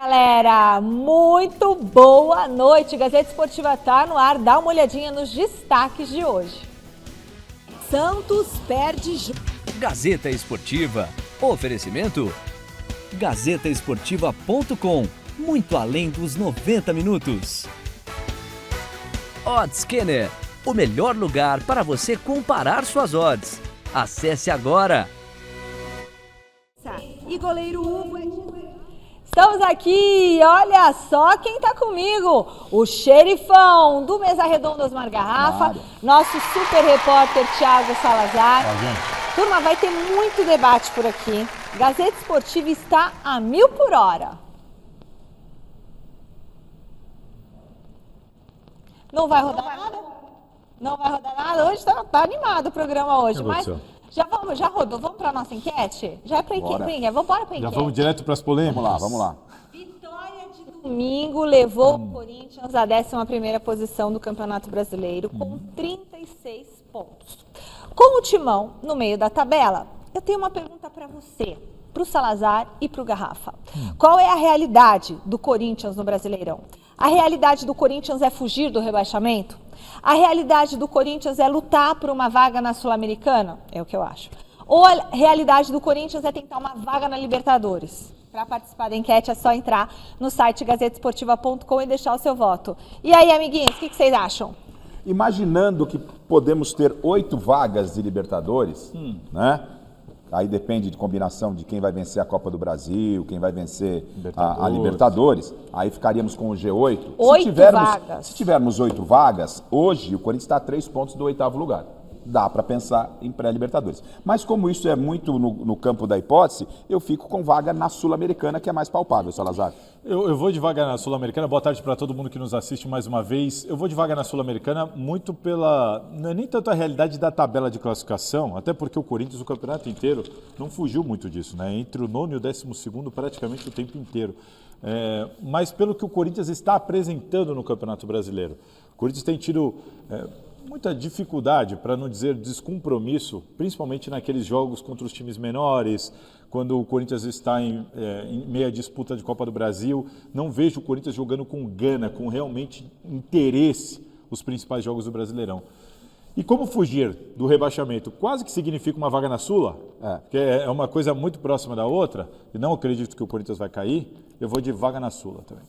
Galera, muito boa noite. Gazeta Esportiva tá no ar. Dá uma olhadinha nos destaques de hoje. Santos perde. Gazeta Esportiva. Oferecimento GazetaEsportiva.com. Muito além dos 90 minutos. Oddscanner. O melhor lugar para você comparar suas odds. Acesse agora. E goleiro Hugo. Estamos aqui, olha só quem tá comigo, o xerifão do Mesa Redonda Osmar Garrafa, nosso super repórter Thiago Salazar. Turma, vai ter muito debate por aqui. Gazeta Esportiva está a 1000 por hora. Não vai rodar nada? Não vai rodar nada? Hoje tá animado o programa hoje, mas... Já rodou. Vamos para a nossa enquete? Já é para enquete? Vamos para a enquete. Já vamos direto para as polêmicas? Vamos lá. Vitória de domingo levou o Corinthians à 11ª posição do Campeonato Brasileiro com 36 pontos. Com o Timão no meio da tabela, eu tenho uma pergunta para você, para o Salazar e para o Garrafa. Qual é a realidade do Corinthians no Brasileirão? A realidade do Corinthians é fugir do rebaixamento? A realidade do Corinthians é lutar por uma vaga na Sul-Americana? É o que eu acho. Ou a realidade do Corinthians é tentar uma vaga na Libertadores? Para participar da enquete é só entrar no site GazetaEsportiva.com e deixar o seu voto. E aí, amiguinhos, o que vocês acham? Imaginando que podemos ter 8 vagas de Libertadores, né? Aí depende de combinação de quem vai vencer a Copa do Brasil, quem vai vencer a Libertadores. Aí ficaríamos com o G8. 8 vagas. Se tivermos 8 vagas, hoje o Corinthians está a 3 pontos do 8º lugar. Dá para pensar em pré-Libertadores. Mas como isso é muito no campo da hipótese, eu fico com vaga na Sul-Americana, que é mais palpável, Salazar. Eu vou devagar na Sul-Americana. Boa tarde para todo mundo que nos assiste mais uma vez. Eu vou devagar na Sul-Americana muito pela... Não é nem tanto a realidade da tabela de classificação, até porque o Corinthians, o campeonato inteiro, não fugiu muito disso, né? Entre o 9º e o 12º praticamente o tempo inteiro. Mas pelo que o Corinthians está apresentando no Campeonato Brasileiro. O Corinthians tem tido... muita dificuldade, para não dizer descompromisso, principalmente naqueles jogos contra os times menores, quando o Corinthians está em meia disputa de Copa do Brasil. Não vejo o Corinthians jogando com gana, com realmente interesse, os principais jogos do Brasileirão. E como fugir do rebaixamento? Quase que significa uma vaga na Sula, que é uma coisa muito próxima da outra, e não acredito que o Corinthians vai cair, eu vou de vaga na Sula também.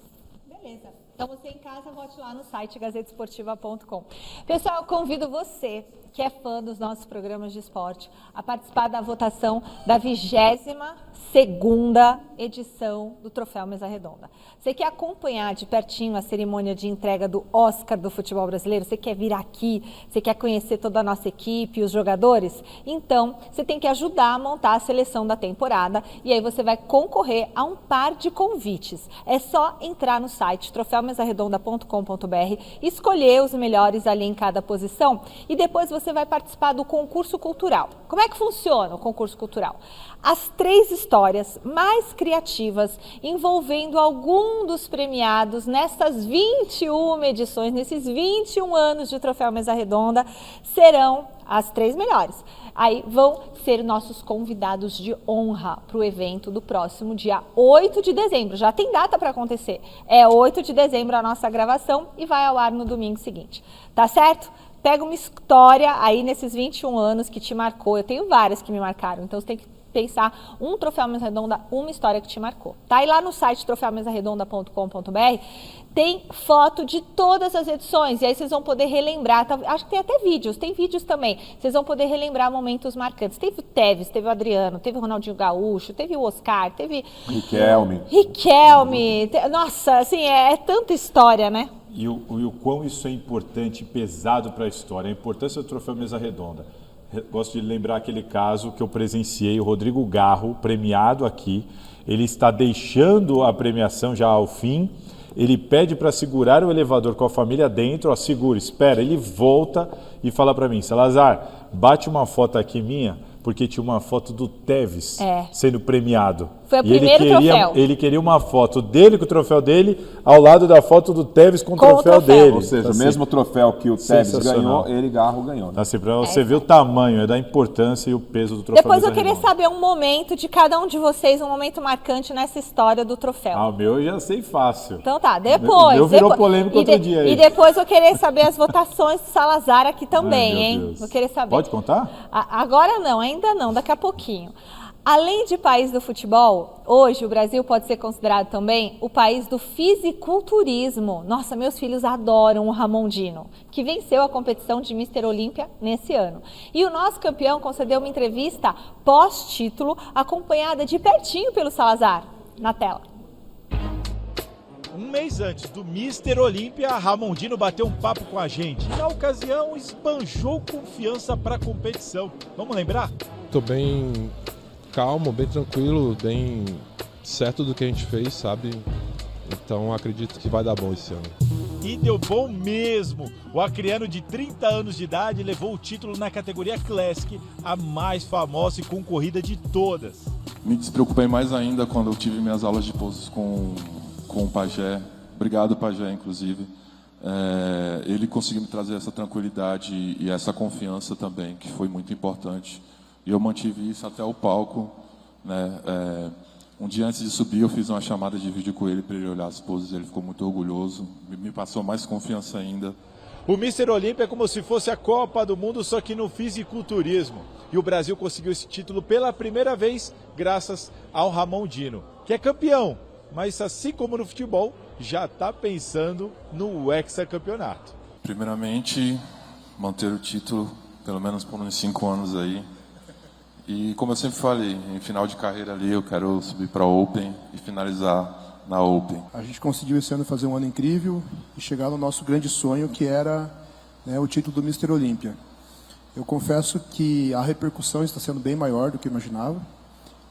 Então você em casa, vote lá no site GazetaEsportiva.com. Pessoal, eu convido você, que é fã dos nossos programas de esporte, a participar da votação da 22ª edição do Troféu Mesa Redonda. Você quer acompanhar de pertinho a cerimônia de entrega do Oscar do futebol brasileiro? Você quer vir aqui? Você quer conhecer toda a nossa equipe, os jogadores? Então, você tem que ajudar a montar a seleção da temporada e aí você vai concorrer a um par de convites. É só entrar no site troféumesaredonda.com.br, escolher os melhores ali em cada posição e depois você vai participar do concurso cultural. Como é que funciona o concurso cultural? As 3 histórias mais criativas envolvendo algum dos premiados nessas 21 edições, nesses 21 anos de Troféu Mesa Redonda, serão as 3 melhores. Aí vão ser nossos convidados de honra para o evento do próximo dia 8 de dezembro. Já tem data para acontecer. É 8 de dezembro a nossa gravação e vai ao ar no domingo seguinte. Tá certo? Pega uma história aí nesses 21 anos que te marcou. Eu tenho várias que me marcaram, então você tem que pensar um Troféu Mesa Redonda, uma história que te marcou. Tá? E lá no site troféumesaredonda.com.br tem foto de todas as edições, e aí vocês vão poder relembrar, acho que tem até vídeos, tem vídeos também, vocês vão poder relembrar momentos marcantes. Teve o Tevez, teve o Adriano, teve o Ronaldinho Gaúcho, teve o Oscar, teve... Riquelme, nossa, assim, é tanta história, né? E o quão isso é importante e pesado para a história, a importância do Troféu Mesa Redonda. Gosto de lembrar aquele caso que eu presenciei, o Rodrigo Garro, premiado aqui, ele está deixando a premiação já ao fim, ele pede para segurar o elevador com a família dentro, segura, espera, ele volta e fala para mim, Salazar, bate uma foto aqui minha, porque tinha uma foto do Tevez É. sendo premiado. Foi o E ele primeiro troféu. Ele queria uma foto dele com o troféu dele, ao lado da foto do Tevez com o Com o troféu troféu. dele. Ou seja, Então, o mesmo troféu que o Tevez sensacional. ganhou, ele Garro ganhou. Então, assim, para você ver o tamanho, da importância e o peso do troféu. Depois eu Mesa queria Redonda. saber um momento de cada um de vocês, um momento marcante nessa história do troféu. Ah, o meu eu já sei fácil. Então tá, depois. O meu virou depois- polêmico e outro dia aí. E depois eu querer saber as votações do Salazar aqui também, Ai, meu hein? Deus. Vou querer saber. Pode contar? Agora não, ainda não, daqui a pouquinho. Além de país do futebol, hoje o Brasil pode ser considerado também o país do fisiculturismo. Nossa, meus filhos adoram o Ramondino, que venceu a competição de Mr. Olímpia nesse ano. E o nosso campeão concedeu uma entrevista pós-título, acompanhada de pertinho pelo Salazar. Na tela. Um mês antes do Mr. Olímpia, Ramondino bateu um papo com a gente. Na ocasião, esbanjou confiança para a competição. Vamos lembrar? Tô bem calmo, bem tranquilo, bem certo do que a gente fez, sabe? Então acredito que vai dar bom esse ano. E deu bom mesmo. O acriano de 30 anos de idade levou o título na categoria Classic, a mais famosa e concorrida de todas. Me despreocupei mais ainda quando eu tive minhas aulas de poses com o Pajé. Obrigado, Pajé, inclusive. Ele conseguiu me trazer essa tranquilidade e essa confiança também, que foi muito importante. E eu mantive isso até o palco, né? Um dia antes de subir, eu fiz uma chamada de vídeo com ele para ele olhar as poses. Ele ficou muito orgulhoso, me passou mais confiança ainda. O Mr. Olímpia é como se fosse a Copa do Mundo, só que no fisiculturismo. E o Brasil conseguiu esse título pela primeira vez, graças ao Ramondino, que é campeão. Mas assim como no futebol, já está pensando no hexacampeonato. Primeiramente, manter o título, pelo menos por uns 5 anos aí. E como eu sempre falei, em final de carreira ali, eu quero subir para a Open e finalizar na Open. A gente conseguiu esse ano fazer um ano incrível e chegar no nosso grande sonho, que era, né, o título do Mr. Olímpia. Eu confesso que a repercussão está sendo bem maior do que eu imaginava.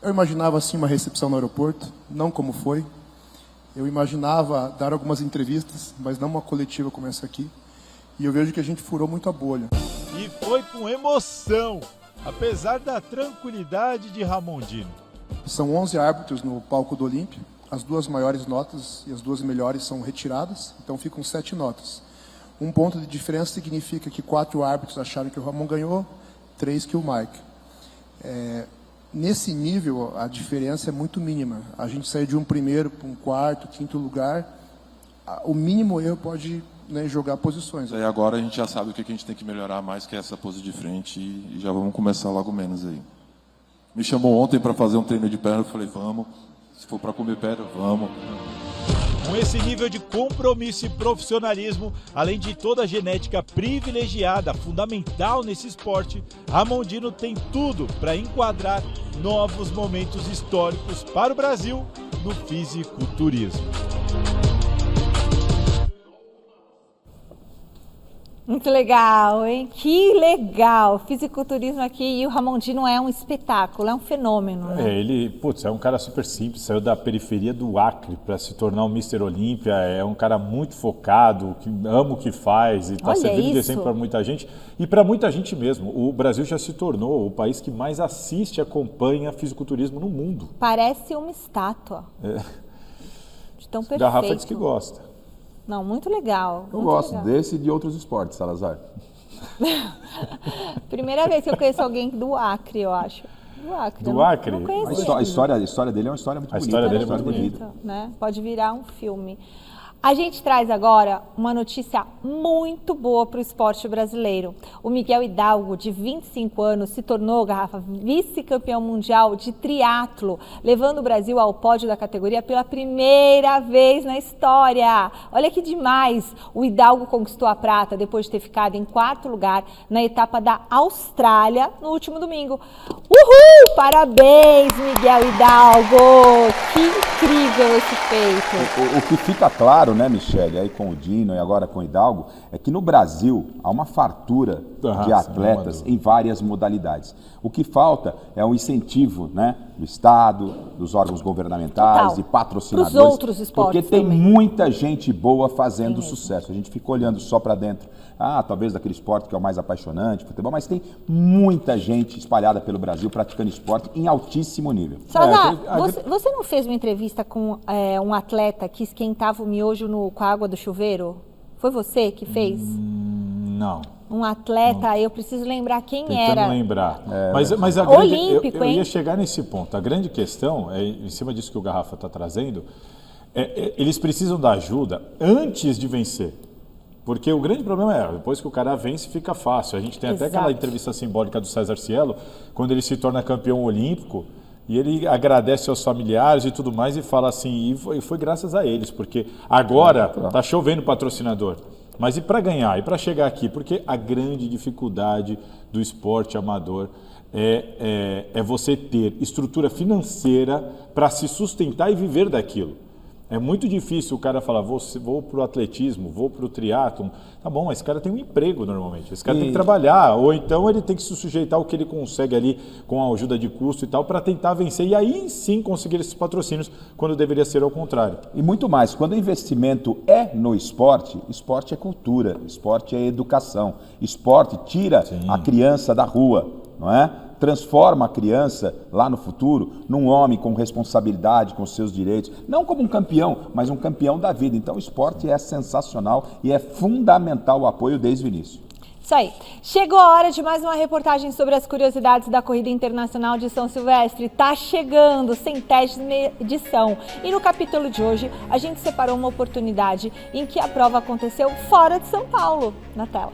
Eu imaginava, assim, uma recepção no aeroporto, não como foi. Eu imaginava dar algumas entrevistas, mas não uma coletiva como essa aqui. E eu vejo que a gente furou muito a bolha. E foi com emoção, apesar da tranquilidade de Ramondino. São 11 árbitros no palco do Olímpia. As 2 maiores notas e as 2 melhores são retiradas, então ficam 7 notas. Um ponto de diferença significa que 4 árbitros acharam que o Ramon ganhou, 3 que o Mike. Nesse nível, a diferença é muito mínima. A gente sair de um primeiro para um quarto, quinto lugar, o mínimo erro pode, né, jogar posições. Aí agora a gente já sabe o que a gente tem que melhorar mais, que é essa pose de frente, e já vamos começar logo menos aí. Me chamou ontem para fazer um treino de perna, eu falei, vamos. Se for para comer perna, vamos. Com esse nível de compromisso e profissionalismo, além de toda a genética privilegiada, fundamental nesse esporte, Ramondino tem tudo para enquadrar novos momentos históricos para o Brasil no fisiculturismo. Muito legal, hein? Que legal! Fisiculturismo aqui e o Ramondino é um espetáculo, é um fenômeno, né? Ele, é um cara super simples, saiu da periferia do Acre para se tornar um Mr. Olímpia, é um cara muito focado, que ama o que faz e está servindo de exemplo para muita gente. E para muita gente mesmo, o Brasil já se tornou o país que mais assiste e acompanha fisiculturismo no mundo. Parece uma estátua. De tão perfeito. Garrafa diz que gosta. Não, muito legal. Eu muito gosto legal. desse e de outros esportes, Salazar. Primeira vez que eu conheço alguém do Acre, eu acho. Do Acre. Do eu não- Acre? Não conheço. A história dele é uma história muito A bonita. história dele é uma muito Bonito, né? Pode virar um filme. A gente traz agora uma notícia muito boa para o esporte brasileiro. O Miguel Hidalgo, de 25 anos, se tornou, Garrafa, vice-campeão mundial de triatlo, levando o Brasil ao pódio da categoria pela primeira vez na história. Olha que demais! O Hidalgo conquistou a prata depois de ter ficado em 4º lugar na etapa da Austrália no último domingo. Uhul! Parabéns, Miguel Hidalgo! Que incrível esse feito! O que fica claro claro, né, Michele, aí com o Dino e agora com o Hidalgo, é que no Brasil há uma fartura de atletas em várias modalidades. O que falta é um incentivo, né, do Estado, dos órgãos governamentais e patrocinadores. Pros outros esportes porque tem também. muita gente boa fazendo sucesso. A gente fica olhando só para dentro. Talvez daquele esporte que é o mais apaixonante, futebol, mas tem muita gente espalhada pelo Brasil praticando esporte em altíssimo nível. Salazar, você não fez uma entrevista com um atleta que esquentava o miojo com a água do chuveiro? Foi você que fez? Não. Um atleta, eu preciso lembrar quem Tentando era. lembrar. Mas a grande, Olímpico, eu hein? ia chegar nesse ponto. A grande questão, em cima disso que o Garrafa está trazendo, eles precisam da ajuda antes de vencer. Porque o grande problema depois que o cara vence, fica fácil. A gente tem até aquela entrevista simbólica do César Cielo, quando ele se torna campeão olímpico, e ele agradece aos familiares e tudo mais, e fala assim, e foi graças a eles, porque agora está chovendo patrocinador. Mas e para ganhar? E para chegar aqui? Porque a grande dificuldade do esporte amador é você ter estrutura financeira para se sustentar e viver daquilo. É muito difícil o cara falar, vou para o atletismo, vou para o triatlon. Tá bom, mas esse cara tem um emprego normalmente. Esse cara tem que trabalhar, ou então ele tem que se sujeitar ao que ele consegue ali com a ajuda de custo e tal, para tentar vencer. E aí sim conseguir esses patrocínios, quando deveria ser ao contrário. E muito mais, quando o investimento é no esporte, esporte é cultura, esporte é educação. Esporte tira a criança da rua, não é? Transforma a criança lá no futuro num homem com responsabilidade, com seus direitos, não como um campeão, mas um campeão da vida. Então o esporte é sensacional e é fundamental o apoio desde o início. Isso aí. Chegou a hora de mais uma reportagem sobre as curiosidades da Corrida Internacional de São Silvestre. Tá chegando, 100ª edição. E no capítulo de hoje, a gente separou uma oportunidade em que a prova aconteceu fora de São Paulo. Na tela.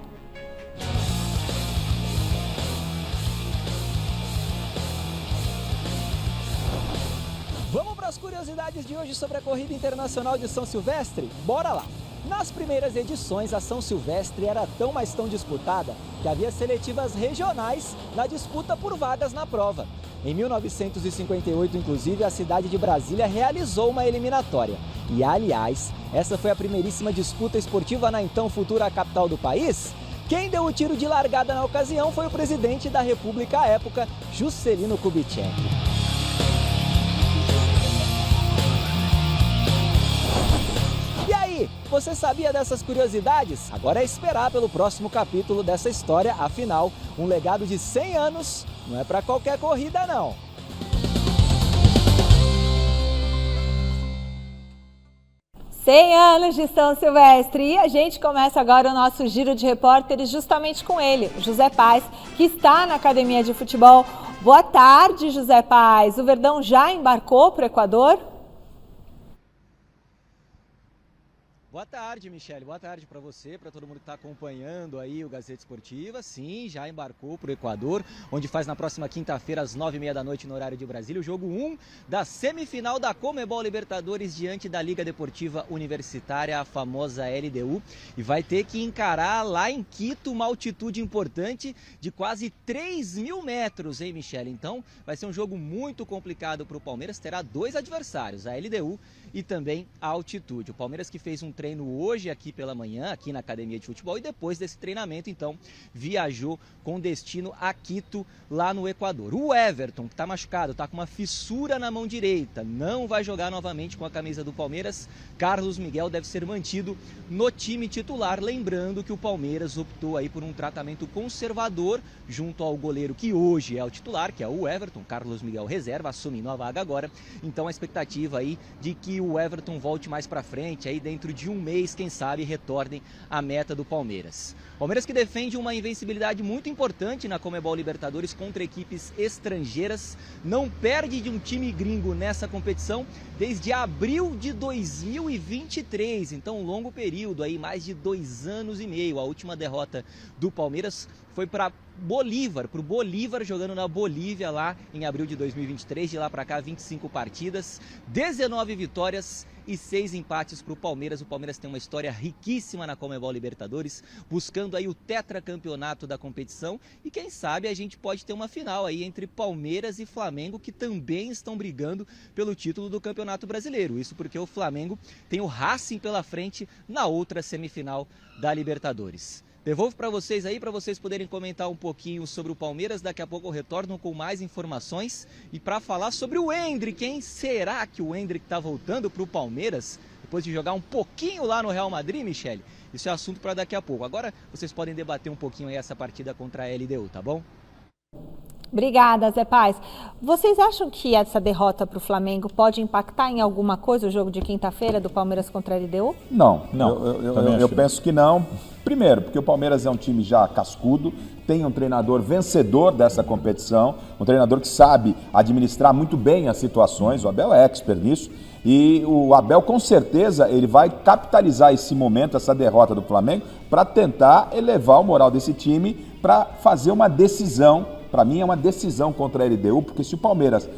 Vamos para as curiosidades de hoje sobre a Corrida Internacional de São Silvestre? Bora lá! Nas primeiras edições, a São Silvestre era tão disputada que havia seletivas regionais na disputa por vagas na prova. Em 1958, inclusive, a cidade de Brasília realizou uma eliminatória. E, aliás, essa foi a primeiríssima disputa esportiva na então futura capital do país. Quem deu o tiro de largada na ocasião foi o presidente da República à época, Juscelino Kubitschek. E aí, você sabia dessas curiosidades? Agora é esperar pelo próximo capítulo dessa história, afinal, um legado de 100 anos não é para qualquer corrida não. Anos de São Silvestre e a gente começa agora o nosso giro de repórteres justamente com ele, José Paes, que está na Academia de Futebol. Boa tarde, José Paes. O Verdão já embarcou para o Equador? Boa tarde, Michele. Boa tarde para você, para todo mundo que está acompanhando aí o Gazeta Esportiva. Sim, já embarcou para o Equador, onde faz na próxima quinta-feira, às 9h30 da noite, no horário de Brasília, o jogo 1 da semifinal da Conmebol Libertadores diante da Liga Deportiva Universitária, a famosa LDU. E vai ter que encarar lá em Quito uma altitude importante de quase 3.000 metros, hein, Michele? Então, vai ser um jogo muito complicado para o Palmeiras. Terá dois adversários, a LDU e também a altitude. O Palmeiras que fez um treino hoje aqui pela manhã, aqui na Academia de Futebol, e depois desse treinamento, então, viajou com destino a Quito, lá no Equador. O Everton, que está machucado, está com uma fissura na mão direita, não vai jogar novamente com a camisa do Palmeiras. Carlos Miguel deve ser mantido no time titular, lembrando que o Palmeiras optou aí por um tratamento conservador junto ao goleiro que hoje é o titular, que é o Everton. Carlos Miguel reserva, assumindo a vaga agora. Então a expectativa aí de que o Everton volte mais para frente, aí dentro de um mês, quem sabe, retornem à meta do Palmeiras. Palmeiras que defende uma invencibilidade muito importante na Conmebol Libertadores contra equipes estrangeiras, não perde de um time gringo nessa competição desde abril de 2023, então um longo período aí, mais de 2 anos e meio. A última derrota do Palmeiras foi para Bolívar, para o Bolívar, jogando na Bolívia lá em abril de 2023, de lá para cá 25 partidas, 19 vitórias e 6 empates para o Palmeiras. O Palmeiras tem uma história riquíssima na Conmebol Libertadores, buscando aí o tetracampeonato da competição, e quem sabe a gente pode ter uma final aí entre Palmeiras e Flamengo, que também estão brigando pelo título do Campeonato Brasileiro. Isso porque o Flamengo tem o Racing pela frente na outra semifinal da Libertadores. Devolvo para vocês aí, para vocês poderem comentar um pouquinho sobre o Palmeiras. Daqui a pouco eu retorno com mais informações e para falar sobre o Endrick, hein? Será que o Endrick está voltando para o Palmeiras depois de jogar um pouquinho lá no Real Madrid, Michele? Isso é assunto para daqui a pouco. Agora vocês podem debater um pouquinho aí essa partida contra a LDU, tá bom? Obrigada, Zé Paz. Vocês acham que essa derrota para o Flamengo pode impactar em alguma coisa o jogo de quinta-feira do Palmeiras contra a LDU? Não, Não, eu penso que não. Primeiro, porque o Palmeiras é um time já cascudo, tem um treinador vencedor dessa competição, um treinador que sabe administrar muito bem as situações, o Abel é expert nisso, e o Abel com certeza ele vai capitalizar esse momento, essa derrota do Flamengo, para tentar elevar o moral desse time, para fazer uma decisão. Para mim é uma decisão contra a LDU, porque se o Palmeiras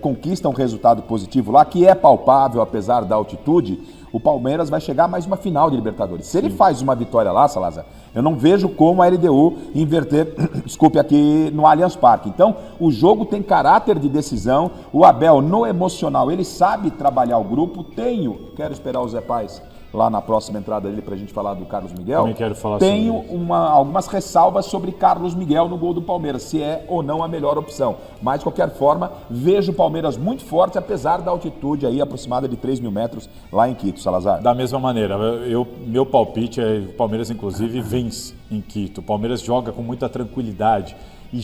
conquista um resultado positivo lá, que é palpável apesar da altitude, o Palmeiras vai chegar a mais uma final de Libertadores. Se ele faz uma vitória lá, Salazar, eu não vejo como a LDU inverter, desculpe, aqui no Allianz Parque. Então, o jogo tem caráter de decisão, o Abel no emocional, ele sabe trabalhar o grupo, quero esperar o Zé Paz lá na próxima entrada dele para a gente falar do Carlos Miguel. Também quero falar Tenho sobre algumas ressalvas sobre Carlos Miguel no gol do Palmeiras, se é ou não a melhor opção. Mas, de qualquer forma, vejo o Palmeiras muito forte, apesar da altitude aí aproximada de 3 mil metros lá em Quito, Salazar. Da mesma maneira, meu palpite é o Palmeiras, inclusive, vence em Quito. O Palmeiras joga com muita tranquilidade. E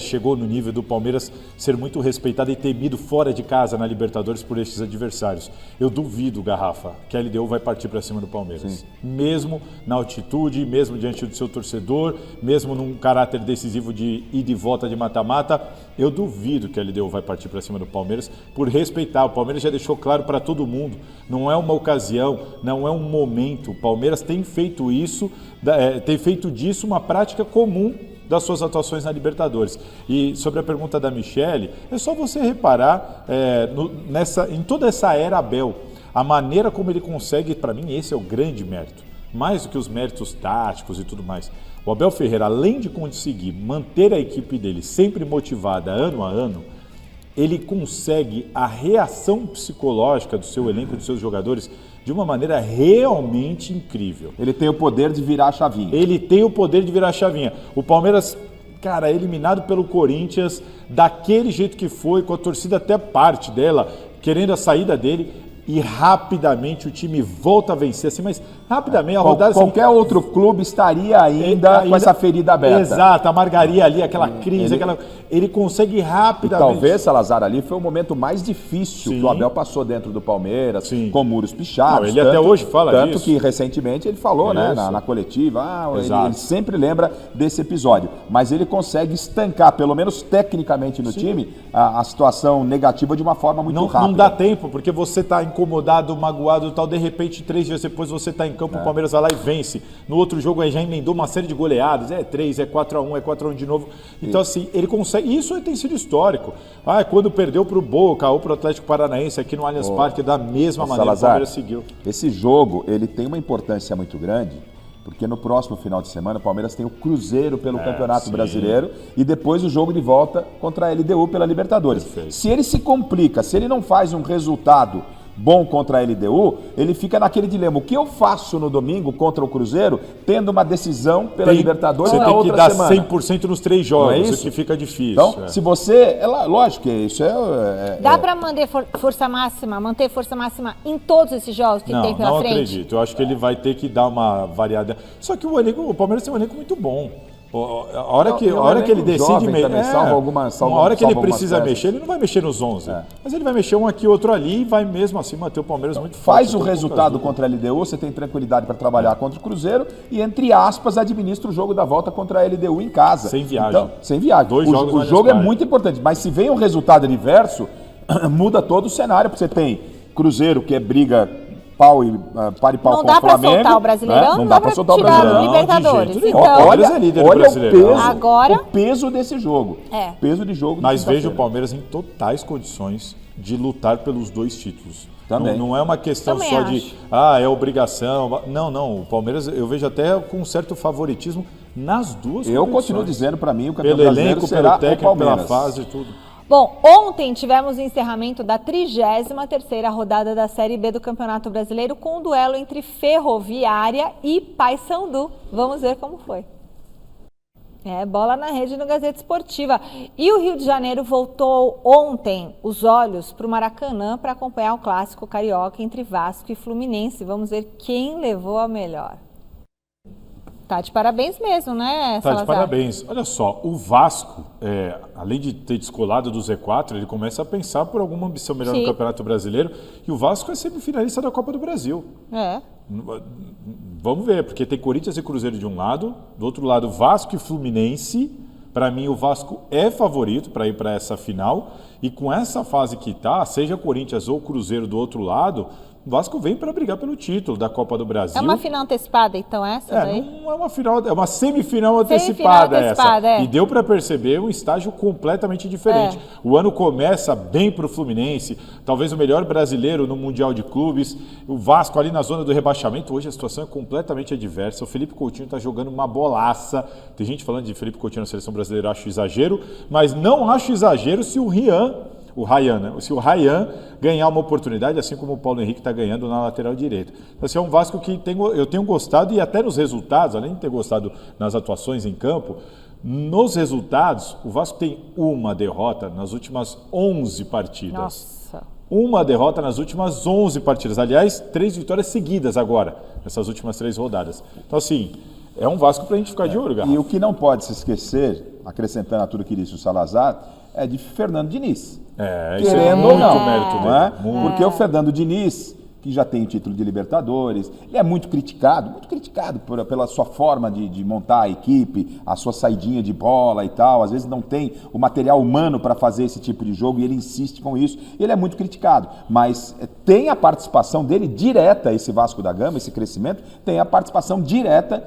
chegou no nível do Palmeiras ser muito respeitado e temido fora de casa na Libertadores por estes adversários. Eu duvido, Garrafa, que a LDU vai partir para cima do Palmeiras. Sim. Mesmo na altitude, mesmo diante do seu torcedor, mesmo num caráter decisivo de ida e volta de mata-mata, eu duvido que a LDU vai partir para cima do Palmeiras por respeitar. O Palmeiras já deixou claro para todo mundo, não é uma ocasião, não é um momento. O Palmeiras tem feito isso, tem feito disso uma prática comum das suas atuações na Libertadores. E sobre a pergunta da Michele, é só você reparar em toda essa era Abel, a maneira como ele consegue, para mim esse é o grande mérito, mais do que os méritos táticos e tudo mais. O Abel Ferreira, além de conseguir manter a equipe dele sempre motivada ano a ano, ele consegue a reação psicológica do seu elenco, dos seus jogadores, de uma maneira realmente incrível. Ele tem o poder de virar a chavinha. Ele tem o poder de virar a chavinha. O Palmeiras, cara, eliminado pelo Corinthians, daquele jeito que foi, com a torcida até parte dela, querendo a saída dele, e rapidamente o time volta a vencer, assim, mas rapidamente a rodada... Qualquer outro clube estaria ainda com essa ferida aberta. Exato, amargaria ali aquela crise, ele consegue rapidamente... E talvez, Salazar, ali foi o momento mais difícil que o Abel passou dentro do Palmeiras, com muros pichados. Ele até hoje fala disso. Tanto que recentemente ele falou, né, na coletiva, ele sempre lembra desse episódio. Mas ele consegue estancar, pelo menos tecnicamente no time, a situação negativa de uma forma muito rápida. Não dá tempo, porque você está incomodado, magoado e tal, de repente 3 dias depois você está em campo, o Palmeiras vai lá e vence. No outro jogo aí já emendou uma série de goleadas, 3, 4-1, 4-1 de novo. Então assim, ele consegue, isso tem sido histórico. Quando perdeu para o Boca ou para o Atlético Paranaense aqui no Allianz Parque, da mesma maneira Salazar, o Palmeiras seguiu. Esse jogo, ele tem uma importância muito grande, porque no próximo final de semana o Palmeiras tem o Cruzeiro pelo Campeonato Brasileiro e depois o jogo de volta contra a LDU pela Libertadores. Perfeito. Se ele se complica, se ele não faz um resultado bom contra a LDU, ele fica naquele dilema. O que eu faço no domingo contra o Cruzeiro, tendo uma decisão pela Libertadores na outra semana? Você tem que dar 100% nos 3 jogos, é isso que fica difícil. Então, se você... lógico que isso Dá para manter força máxima em todos esses jogos que tem pela frente? Não acredito. Eu acho que ele vai ter que dar uma variada. Só que o Palmeiras tem um elenco muito bom. A hora que ele decide mexer, uma hora que ele precisa mexer, ele não vai mexer nos 11, mas ele vai mexer um aqui, outro ali e vai mesmo assim manter o Palmeiras muito forte. Faz o resultado contra a LDU, você tem tranquilidade para trabalhar contra o Cruzeiro e, entre aspas, administra o jogo da volta contra a LDU em casa. Sem viagem. Então, sem viagem. 2 jogos o jogo é muito importante, mas se vem um resultado adverso, muda todo o cenário, porque você tem Cruzeiro, que é briga pau e pau Não com dá o pra Flamengo. soltar o Brasileirão, né? não dá pra soltar o tirar Brasileirão. o Libertadores. de jeito Então, nenhum. Palmeiras é líder do olha Brasileirão. Agora- o peso desse jogo. É. Peso de jogo. de Mas vejo o quinta-feira. Palmeiras em totais condições de lutar pelos 2 títulos. Também. Não é uma questão Também só acho. de, é obrigação. Não. O Palmeiras eu vejo até com um certo favoritismo nas duas Eu competições. continuo dizendo, para mim, o campeão Pelo brasileiro elenco, será pelo técnico, o pela Palmeiras. fase e tudo. Bom, ontem tivemos o encerramento da 33ª rodada da Série B do Campeonato Brasileiro com um duelo entre Ferroviária e Paysandu. Vamos ver como foi. Bola na rede no Gazeta Esportiva. E o Rio de Janeiro voltou ontem os olhos para o Maracanã para acompanhar o clássico carioca entre Vasco e Fluminense. Vamos ver quem levou a melhor. Tá de parabéns mesmo, né, Tá Salazar? de parabéns. Olha só, o Vasco, além de ter descolado do Z4, ele começa a pensar por alguma ambição melhor Sim. no Campeonato Brasileiro. E o Vasco é semifinalista da Copa do Brasil. Vamos ver, porque tem Corinthians e Cruzeiro de um lado, do outro lado Vasco e Fluminense. Para mim o Vasco é favorito para ir para essa final. E com essa fase que tá, seja Corinthians ou Cruzeiro do outro lado, o Vasco vem para brigar pelo título da Copa do Brasil. É uma final antecipada, então, essa daí? Não é uma final, é uma semifinal antecipada essa. É. E deu para perceber um estágio completamente diferente. O ano começa bem para o Fluminense, talvez o melhor brasileiro no Mundial de Clubes. O Vasco ali na zona do rebaixamento, hoje a situação é completamente adversa. O Felipe Coutinho está jogando uma bolaça. Tem gente falando de Felipe Coutinho na seleção brasileira, acho exagero, mas não acho exagero se o Se o Ryan ganhar uma oportunidade, assim como o Paulo Henrique está ganhando na lateral direita. Então, assim, é um Vasco que eu tenho gostado, e até nos resultados, além de ter gostado nas atuações em campo, nos resultados, o Vasco tem uma derrota nas últimas 11 partidas. Nossa. Uma derrota nas últimas 11 partidas. Aliás, 3 vitórias seguidas agora, nessas últimas 3 rodadas. Então, assim, é um Vasco para a gente ficar de olho, Garrafa. E o que não pode se esquecer, acrescentando a tudo que disse o Salazar, é de Fernando Diniz. Isso Querendo é ou não, muito mérito dele. não é? Muito. Porque o Fernando Diniz, que já tem o título de Libertadores, ele é muito criticado pela sua forma de montar a equipe, a sua saidinha de bola e tal. Às vezes não tem o material humano para fazer esse tipo de jogo e ele insiste com isso. Ele é muito criticado, mas tem a participação dele direta, esse Vasco da Gama, esse crescimento, tem a participação direta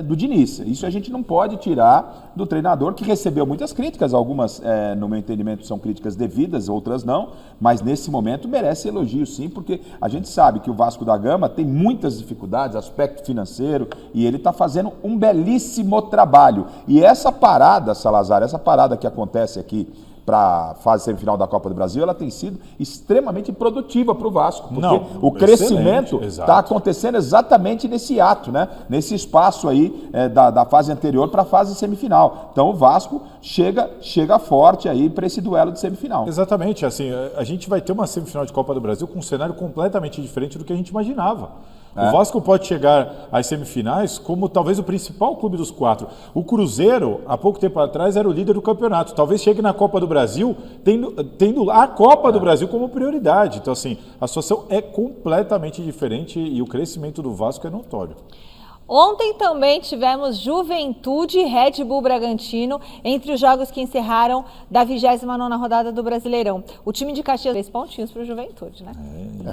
do Diniz. Isso a gente não pode tirar do treinador, que recebeu muitas críticas, algumas, no meu entendimento, são críticas devidas, outras não, mas nesse momento merece elogio sim, porque a gente sabe que o Vasco da Gama tem muitas dificuldades, aspecto financeiro, e ele está fazendo um belíssimo trabalho. E essa parada, Salazar, essa parada que acontece aqui para a fase semifinal da Copa do Brasil, ela tem sido extremamente produtiva para o Vasco, porque o crescimento está acontecendo exatamente nesse ato, né? Nesse espaço aí da fase anterior para a fase semifinal. Então o Vasco chega forte aí para esse duelo de semifinal. Exatamente, assim, a gente vai ter uma semifinal de Copa do Brasil com um cenário completamente diferente do que a gente imaginava. O Vasco pode chegar às semifinais como talvez o principal clube dos 4. O Cruzeiro, há pouco tempo atrás, era o líder do campeonato. Talvez chegue na Copa do Brasil tendo a Copa do Brasil como prioridade. Então, assim, a situação é completamente diferente e o crescimento do Vasco é notório. Ontem também tivemos Juventude e Red Bull Bragantino entre os jogos que encerraram da 29ª rodada do Brasileirão. O time de Caxias 3 pontinhos para o Juventude, né?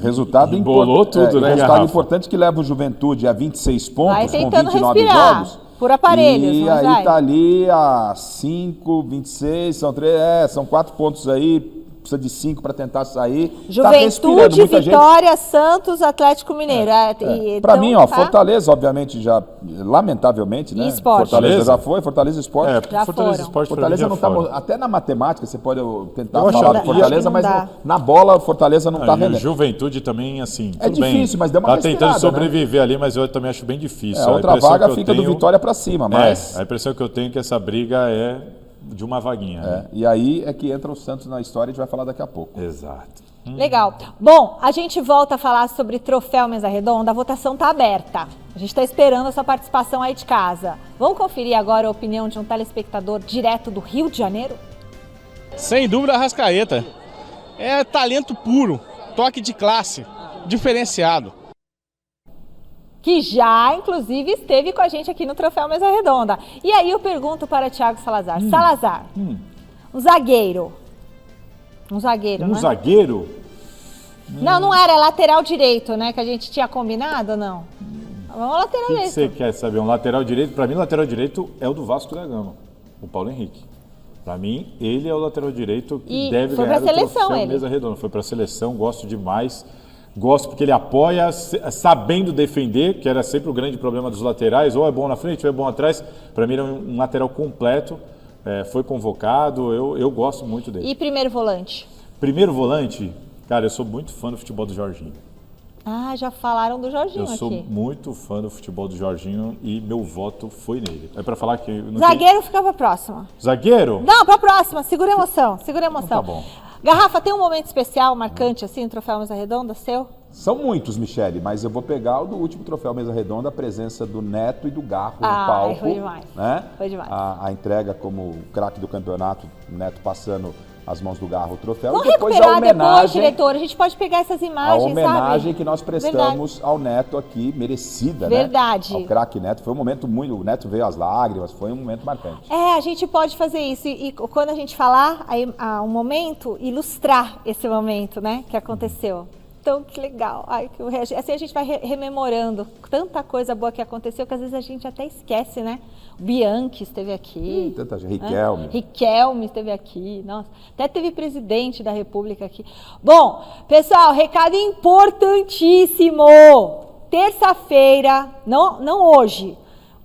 Resultado Embolou tudo, né, resultado Garrafa? importante que leva o Juventude a 26 pontos Vai com tentando 29 respirar jogos. por aparelhos, E não aí vai? tá ali a 5, 26, são 4 pontos aí. Precisa de 5 para tentar sair. Juventude, Vitória, Santos, Atlético Mineiro. Para mim, Fortaleza, obviamente, já, lamentavelmente, né? E Sport. Fortaleza já foi, Fortaleza e Sport. Já Fortaleza foram. Sport Fortaleza não está tá. Até na matemática você pode tentar Eu falar acho do Fortaleza, que mas não dá. na bola o Fortaleza não tá E o rendendo. Juventude também, assim, É tudo bem. difícil, mas deu uma tá respirada, tentando sobreviver ali, mas eu também acho bem difícil. A outra impressão vaga que eu fica do tenho- Vitória para cima, mas. A impressão que eu tenho é que essa briga é de uma vaguinha. Né? E aí é que entra o Santos na história e a gente vai falar daqui a pouco. Exato. Legal. Bom, a gente volta a falar sobre troféu Mesa Redonda. A votação está aberta. A gente está esperando a sua participação aí de casa. Vamos conferir agora a opinião de um telespectador direto do Rio de Janeiro? Sem dúvida, Arrascaeta. É talento puro, toque de classe, diferenciado. Que já, inclusive, esteve com a gente aqui no Troféu Mesa Redonda. E aí eu pergunto para Thiago Salazar. Salazar, um zagueiro. Um zagueiro, Um né? zagueiro? Não, não era lateral direito, né? Que a gente tinha combinado, não? Vamos lateral O que direito. você quer saber? Um lateral direito? Para mim, o lateral direito é o do Vasco da Gama, o Paulo Henrique. Para mim, ele é o lateral direito que E deve foi ganhar pra o seleção, troféu ele. Mesa Redonda. Foi para a seleção, gosto demais. Gosto porque ele apoia, sabendo defender, que era sempre o grande problema dos laterais, ou é bom na frente ou é bom atrás. Para mim, ele é um lateral completo, foi convocado, eu gosto muito dele. E primeiro volante? Primeiro volante, cara, eu sou muito fã do futebol do Jorginho. Ah, já falaram do Jorginho Eu sou aqui. muito fã do futebol do Jorginho e meu voto foi nele. É para falar que... Não Zagueiro fica pra próxima. Zagueiro? Não, pra próxima. Segura a emoção, segura a emoção. Então tá bom. Garrafa, tem um momento especial, marcante, assim, no Troféu Mesa Redonda, seu? São muitos, Michele, mas eu vou pegar o do último Troféu Mesa Redonda, a presença do Neto e do Garro no palco. Foi demais. Né? Foi demais. A entrega como craque do campeonato, o Neto passando as mãos do Garro o troféu. Vamos e depois recuperar a homenagem, depois, diretor. A gente pode pegar essas a imagens, homenagem sabe? que nós prestamos ao Neto aqui, merecida, Verdade. né? Ao craque Neto. Foi um momento muito... O Neto veio às lágrimas, foi um momento marcante. A gente pode fazer isso. E quando a gente falar, aí, um momento, ilustrar esse momento, né? Que aconteceu. Então, que legal. Ai, assim a gente vai rememorando tanta coisa boa que aconteceu que às vezes a gente até esquece, né? O Bianchi esteve aqui. Tanta gente. Riquelme. Riquelme esteve aqui. Nossa, até teve presidente da República aqui. Bom, pessoal, recado importantíssimo. Terça-feira, não hoje.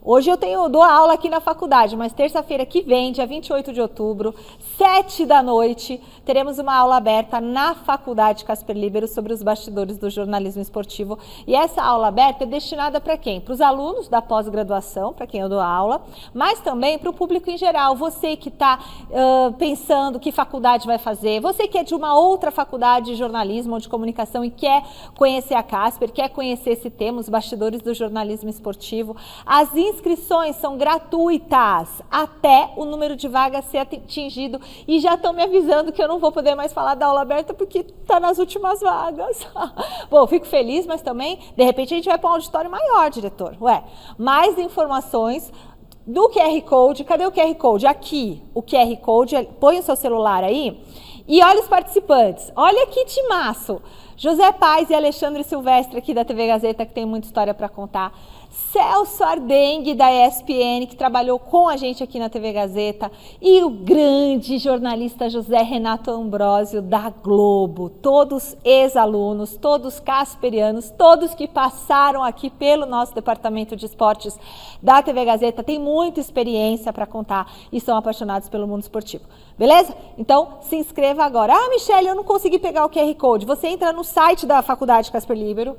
Hoje eu dou aula aqui na faculdade, mas terça-feira que vem, dia 28 de outubro, 7 da noite, teremos uma aula aberta na Faculdade Casper Libero sobre os bastidores do jornalismo esportivo. E essa aula aberta é destinada para quem? Para os alunos da pós-graduação, para quem eu dou aula, mas também para o público em geral. Você que está pensando que faculdade vai fazer, você que é de uma outra faculdade de jornalismo ou de comunicação e quer conhecer a Casper, quer conhecer esse tema, os bastidores do jornalismo esportivo, as inscrições são gratuitas até o número de vagas ser atingido e já estão me avisando que eu não vou poder mais falar da aula aberta porque está nas últimas vagas. Bom, fico feliz, mas também, de repente, a gente vai para um auditório maior, diretor. Mais informações do QR Code. Cadê o QR Code? Aqui, o QR Code. Põe o seu celular aí e olha os participantes. Olha que timaço. José Paes e Alexandre Silvestre aqui da TV Gazeta, que tem muita história para contar. Celso Ardengue, da ESPN, que trabalhou com a gente aqui na TV Gazeta, e o grande jornalista José Renato Ambrósio, da Globo. Todos ex-alunos, todos casperianos, todos que passaram aqui pelo nosso departamento de esportes da TV Gazeta, têm muita experiência para contar e são apaixonados pelo mundo esportivo. Beleza? Então, se inscreva agora. Ah, Michele, eu não consegui pegar o QR Code. Você entra no site da Faculdade Casper Libero,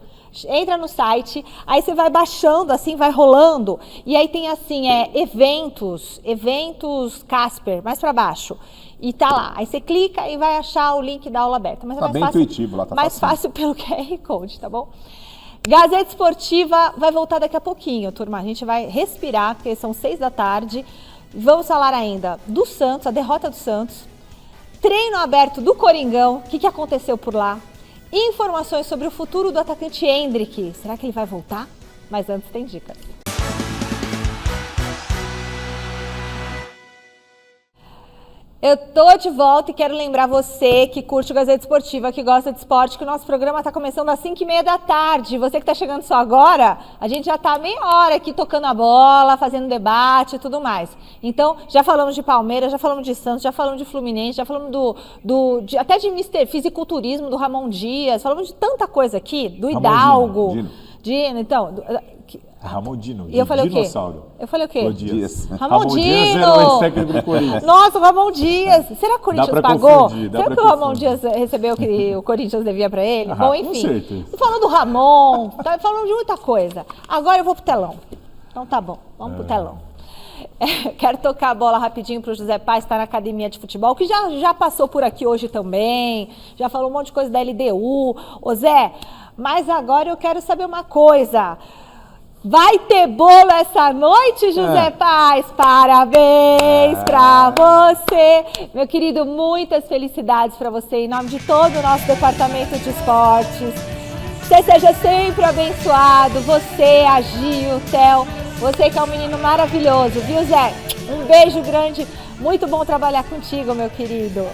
entra no site, aí você vai baixando, assim, vai rolando, e aí tem assim, eventos Casper, mais para baixo, e tá lá. Aí você clica e vai achar o link da aula aberta. Mas Tá bem intuitivo lá, tá mais facinho. fácil pelo QR Code, tá bom? Gazeta Esportiva vai voltar daqui a pouquinho, turma. A gente vai respirar, porque são 6 da tarde. Vamos falar ainda do Santos, a derrota do Santos. Treino aberto do Coringão, o que aconteceu por lá? Informações sobre o futuro do atacante Endrick. Será que ele vai voltar? Mas antes tem dicas. Eu tô de volta e quero lembrar você que curte o Gazeta Esportiva, que gosta de esporte, que o nosso programa está começando às 5h30 da tarde. Você que está chegando só agora, a gente já está meia hora aqui tocando a bola, fazendo debate e tudo mais. Então, já falamos de Palmeiras, já falamos de Santos, já falamos de Fluminense, já falamos até de Mr. Fisiculturismo, do Ramon Dias, falamos de tanta coisa aqui, do Hidalgo. Dino. Então... Ramon Dino, E eu falei dinossauro. O quê? Eu falei o quê? Dias. Ramon Dias era o Dino! ex-técnico do Corinthians. Nossa, o Ramon Dias. Será que o Corinthians pra pagou? confundir, dá Será pra que o Ramon confundir. Dias recebeu o que o Corinthians devia pra ele? Ah, Bom, com enfim. certeza. Tô falando do Ramon, tá falando de muita coisa. Agora eu vou pro telão. Então tá bom, vamos pro telão. Quero tocar a bola rapidinho pro José Paes, que está na academia de futebol, que já passou por aqui hoje também, já falou um monte de coisa da LDU. Ô Zé, mas agora eu quero saber uma coisa. Vai ter bolo essa noite, José Paes? Parabéns pra você. Meu querido, muitas felicidades pra você, em nome de todo o nosso departamento de esportes. Você seja sempre abençoado, você, a Gi, o Theo, você que é um menino maravilhoso, viu, Zé? Um beijo grande, muito bom trabalhar contigo, meu querido.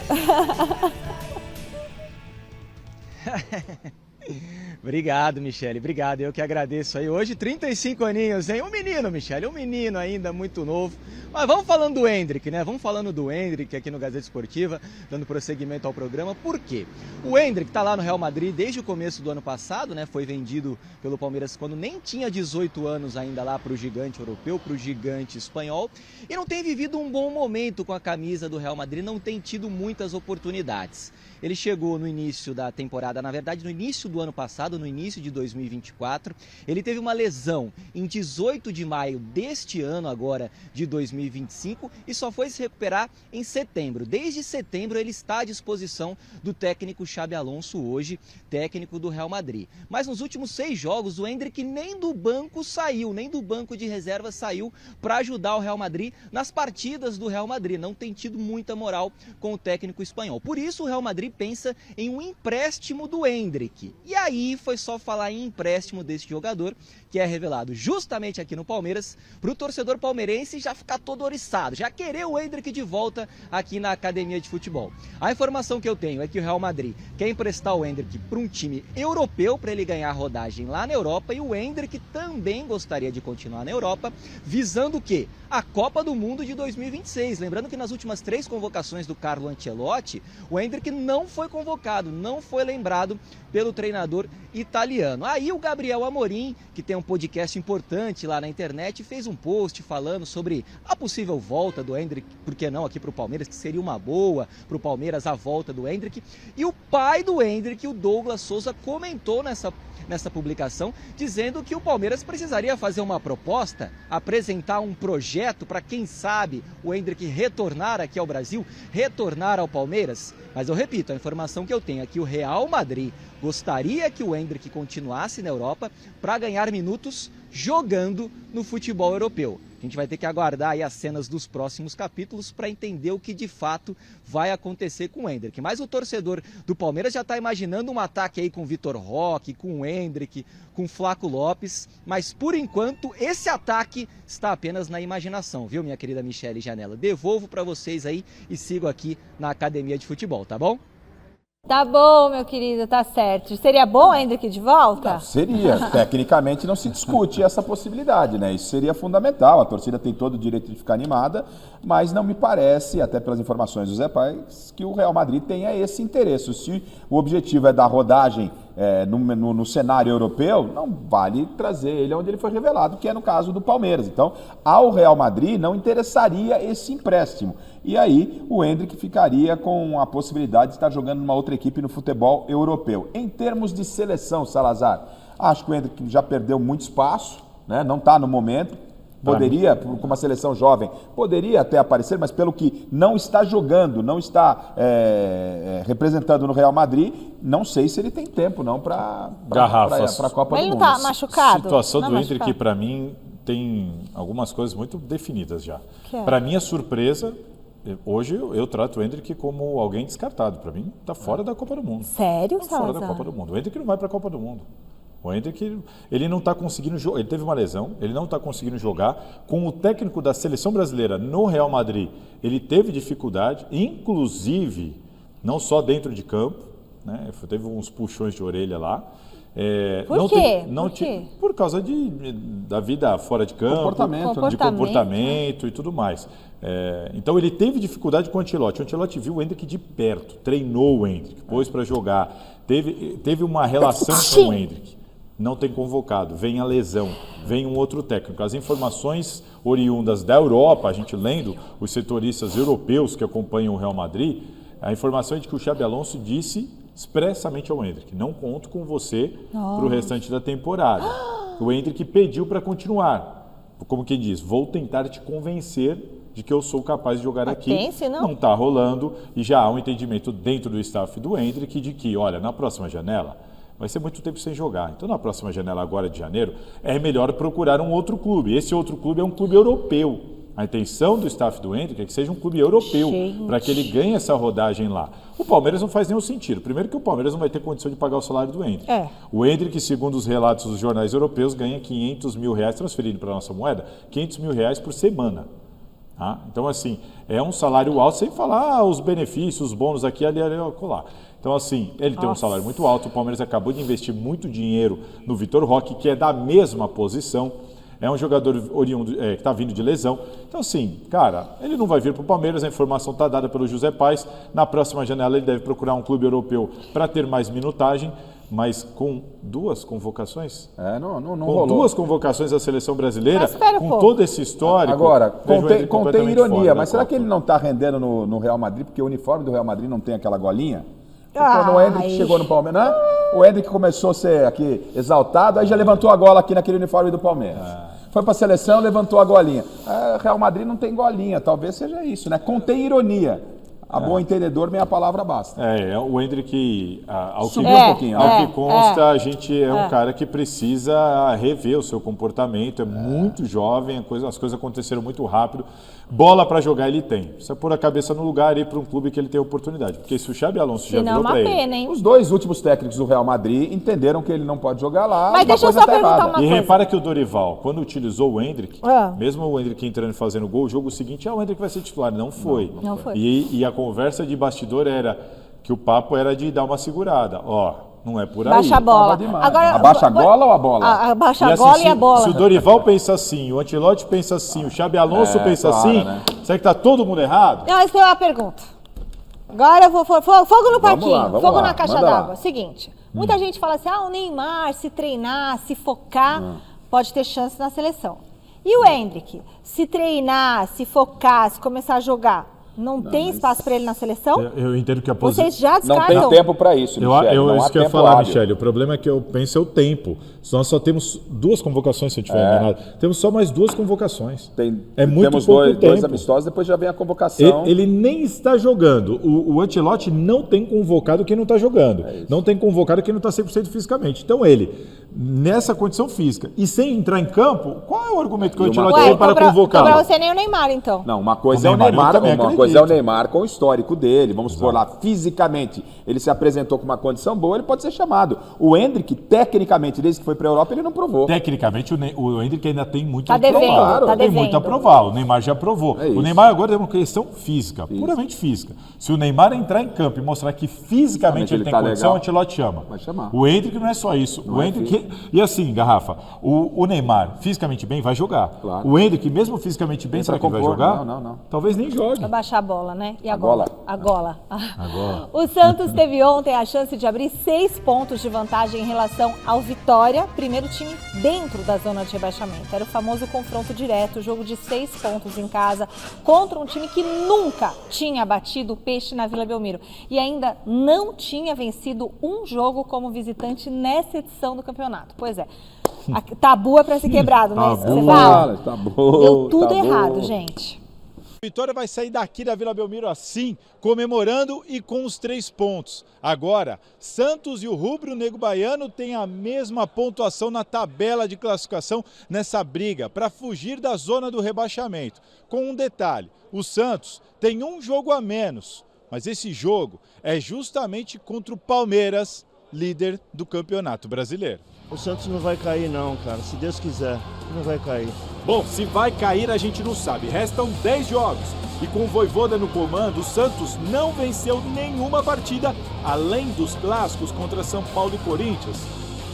Obrigado, Michele, obrigado. Eu que agradeço aí. Hoje, 35 aninhos, hein? Um menino, Michele, um menino ainda, muito novo. Mas vamos falando do Endrick, né? Vamos falando do Endrick aqui no Gazeta Esportiva, dando prosseguimento ao programa. Por quê? O Endrick tá lá no Real Madrid desde o começo do ano passado, né? Foi vendido pelo Palmeiras quando nem tinha 18 anos ainda lá para o gigante europeu, para o gigante espanhol. E não tem vivido um bom momento com a camisa do Real Madrid, não tem tido muitas oportunidades. Ele chegou no início da temporada, na verdade no início do ano passado, no início de 2024. Ele teve uma lesão em 18 de maio deste ano agora de 2025 e só foi se recuperar em setembro. Desde setembro ele está à disposição do técnico Xabi Alonso, hoje técnico do Real Madrid. Mas nos últimos 6 jogos o Endrick nem do banco saiu, nem do banco de reserva saiu para ajudar o Real Madrid nas partidas do Real Madrid. Não tem tido muita moral com o técnico espanhol. Por isso o Real Madrid pensa em um empréstimo do Endrick. E aí foi só falar em empréstimo desse jogador, que é revelado justamente aqui no Palmeiras, para o torcedor palmeirense já ficar todo oriçado, já querer o Endrick de volta aqui na academia de futebol. A informação que eu tenho é que o Real Madrid quer emprestar o Endrick para um time europeu, para ele ganhar rodagem lá na Europa, e o Endrick também gostaria de continuar na Europa, visando o quê? A Copa do Mundo de 2026. Lembrando que nas últimas 3 convocações do Carlo Ancelotti, o Endrick não foi convocado, não foi lembrado pelo treinador italiano. Aí o Gabriel Amorim, que tem um podcast importante lá na internet, fez um post falando sobre a possível volta do Endrick, por que não aqui para o Palmeiras, que seria uma boa para o Palmeiras a volta do Endrick. E o pai do Endrick, o Douglas Souza, comentou nessa publicação, dizendo que o Palmeiras precisaria fazer uma proposta, apresentar um projeto para, quem sabe, o Endrick retornar aqui ao Brasil, retornar ao Palmeiras. Mas eu repito, a informação que eu tenho é que o Real Madrid gostaria que o Endrick continuasse na Europa para ganhar minutos jogando no futebol europeu. A gente vai ter que aguardar aí as cenas dos próximos capítulos para entender o que de fato vai acontecer com o Endrick. Mas o torcedor do Palmeiras já está imaginando um ataque aí com o Vitor Roque, com o Endrick, com o Flaco Lopes. Mas por enquanto esse ataque está apenas na imaginação, viu, minha querida Michele Janela? Devolvo para vocês aí e sigo aqui na academia de futebol, tá bom? Tá bom, meu querido, tá certo. Seria bom o Endrick de volta? Não, seria. Tecnicamente não se discute essa possibilidade, né? Isso seria fundamental. A torcida tem todo o direito de ficar animada, mas não me parece, até pelas informações do Zé Paz, que o Real Madrid tenha esse interesse. Se o objetivo é dar rodagem no cenário europeu, não vale trazer ele onde ele foi revelado, que é no caso do Palmeiras. Então, ao Real Madrid não interessaria esse empréstimo. E aí o Endrick ficaria com a possibilidade de estar jogando numa outra equipe no futebol europeu. Em termos de seleção, Salazar, acho que o Endrick já perdeu muito espaço, né? Não está no momento. Poderia, com uma seleção jovem, poderia até aparecer, mas pelo que não está jogando, não está representando no Real Madrid, não sei se ele tem tempo não para a Copa do Mundo. Ele não está machucado? A situação do Endrick, para mim, tem algumas coisas muito definidas já. Para minha surpresa, hoje eu trato o Endrick como alguém descartado. Para mim, está fora da Copa do Mundo. Sério, Salazar? Fora da Copa do Mundo. O Endrick não vai para a Copa do Mundo. O Endrick, ele não está conseguindo jogar, ele teve uma lesão, ele não está conseguindo jogar. Com o técnico da seleção brasileira no Real Madrid, ele teve dificuldade, inclusive, não só dentro de campo, né? Teve uns puxões de orelha lá. Por quê? Por causa da vida fora de campo, de comportamento e tudo mais. Então ele teve dificuldade com o Ancelotti. O Ancelotti viu o Endrick de perto, treinou o Endrick, pôs para jogar, teve uma relação com o Endrick. Não tem convocado, vem a lesão, vem um outro técnico. As informações oriundas da Europa, a gente lendo os setoristas europeus que acompanham o Real Madrid, a informação é de que o Xabi Alonso disse expressamente ao Endrick: não conto com você para o restante da temporada. O Endrick pediu para continuar. Como quem diz, vou tentar te convencer de que eu sou capaz de jogar aqui. Não está rolando e já há um entendimento dentro do staff do Endrick de que, olha, na próxima janela vai ser muito tempo sem jogar. Então, na próxima janela agora de janeiro, é melhor procurar um outro clube. Esse outro clube é um clube europeu. A intenção do staff do Endrick é que seja um clube europeu, para que ele ganhe essa rodagem lá. O Palmeiras não faz nenhum sentido. Primeiro que o Palmeiras não vai ter condição de pagar o salário do Endrick. O Endrick, segundo os relatos dos jornais europeus, ganha R$500 mil, transferido para a nossa moeda, R$500 mil por semana. Então, assim, é um salário alto, sem falar os benefícios, os bônus aqui, ali, acolá. Então, assim, ele tem um salário muito alto, o Palmeiras acabou de investir muito dinheiro no Vitor Roque, que é da mesma posição, é um jogador oriundo, que está vindo de lesão. Então, assim, cara, ele não vai vir para o Palmeiras, a informação está dada pelo José Paes, na próxima janela ele deve procurar um clube europeu para ter mais minutagem, mas com 2 convocações? Não com rolou. 2 convocações à seleção brasileira, com todo esse histórico... Agora, contém ironia, fora mas será que ele não está rendendo no Real Madrid, porque o uniforme do Real Madrid não tem aquela golinha? Quando o Endrick chegou no Palmeiras, né? O Endrick começou a ser aqui exaltado, aí já levantou a gola aqui naquele uniforme do Palmeiras. Foi para a seleção, levantou a golinha. Real Madrid não tem golinha, talvez seja isso, né? Contém ironia. A bom entendedor, meia palavra basta. O Endrick, ao que consta, a gente é um cara que precisa rever o seu comportamento, é muito jovem, as coisas aconteceram muito rápido. Bola para jogar ele tem. Precisa pôr a cabeça no lugar e ir para um clube que ele tem oportunidade. Porque se o Xabi Alonso já virou para ele... Hein? Os 2 últimos técnicos do Real Madrid entenderam que ele não pode jogar lá. Mas deixa eu só perguntar uma coisa. E repara que o Dorival, quando utilizou o Endrick, mesmo o Endrick entrando e fazendo gol, o jogo seguinte, o Endrick vai ser titular. Não foi. Não foi. E a conversa de bastidor era que o papo era de dar uma segurada. Não é por aí. Baixa a bola. Agora, abaixa a gola ou a bola? Abaixa a gola e a bola. Se o Dorival pensa assim, o Ancelotti pensa assim, o Xabi Alonso pensa assim, né? será que tá todo mundo errado? Não, essa é uma pergunta. Agora eu vou... Fogo no parquinho, fogo na caixa d'água. Seguinte, muita gente fala assim, o Neymar, se treinar, se focar, pode ter chance na seleção. E o Endrick, se treinar, se focar, se começar a jogar, não tem espaço para ele na seleção? Eu entendo que a posição... Vocês já descartam? Não tem tempo para isso, Michele. Isso que eu ia falar, Michele. O problema é que eu penso é o tempo. Nós só temos 2 convocações, se eu estiver enganado. Temos só mais 2 convocações. Temos dois amistosos, depois já vem a convocação. Ele nem está jogando. O Ancelotti não tem convocado quem não está jogando. Não tem convocado quem não está 100% fisicamente. Então ele, nessa condição física e sem entrar em campo, qual é o argumento que o Ancelotti tem para convocá-lo? Para você nem o Neymar, então. Não, uma coisa é o Neymar, uma coisa é o Neymar com o histórico dele. Vamos por lá, fisicamente, ele se apresentou com uma condição boa, ele pode ser chamado. O Endrick, tecnicamente, desde que foi para a Europa, ele não provou. Tecnicamente, o Endrick ainda tem muito a provar. Tem muito a provar. O Neymar já provou. O Neymar agora é uma questão física, puramente física. Se o Neymar entrar em campo e mostrar que fisicamente ele tem condição, o Ancelotti chama. Vai chamar. O Endrick não é só isso. O Endrick... E assim, Garrafa, o Neymar, fisicamente bem, vai jogar. Claro. O Endrick, mesmo fisicamente bem, será que ele vai jogar? Não. Talvez nem jogue. Vai baixar a bola, né? E a gola? A gola. O Santos teve ontem a chance de abrir 6 pontos de vantagem em relação ao Vitória, primeiro time dentro da zona de rebaixamento. Era o famoso confronto direto, jogo de 6 pontos em casa, contra um time que nunca tinha batido o Peixe na Vila Belmiro e ainda não tinha vencido um jogo como visitante nessa edição do campeonato. Pois é, tabu é para ser quebrado, né? Você fala? Deu tudo errado, gente. Vitória vai sair daqui da Vila Belmiro assim, comemorando e com os 3 pontos. Agora, Santos e o Rubro Negro Baiano têm a mesma pontuação na tabela de classificação nessa briga para fugir da zona do rebaixamento. Com um detalhe, o Santos tem um jogo a menos, mas esse jogo é justamente contra o Palmeiras, líder do Campeonato Brasileiro. O Santos não vai cair não, cara, se Deus quiser, não vai cair. Bom, se vai cair a gente não sabe, restam 10 jogos. E com o Vojvoda no comando, o Santos não venceu nenhuma partida, além dos clássicos contra São Paulo e Corinthians.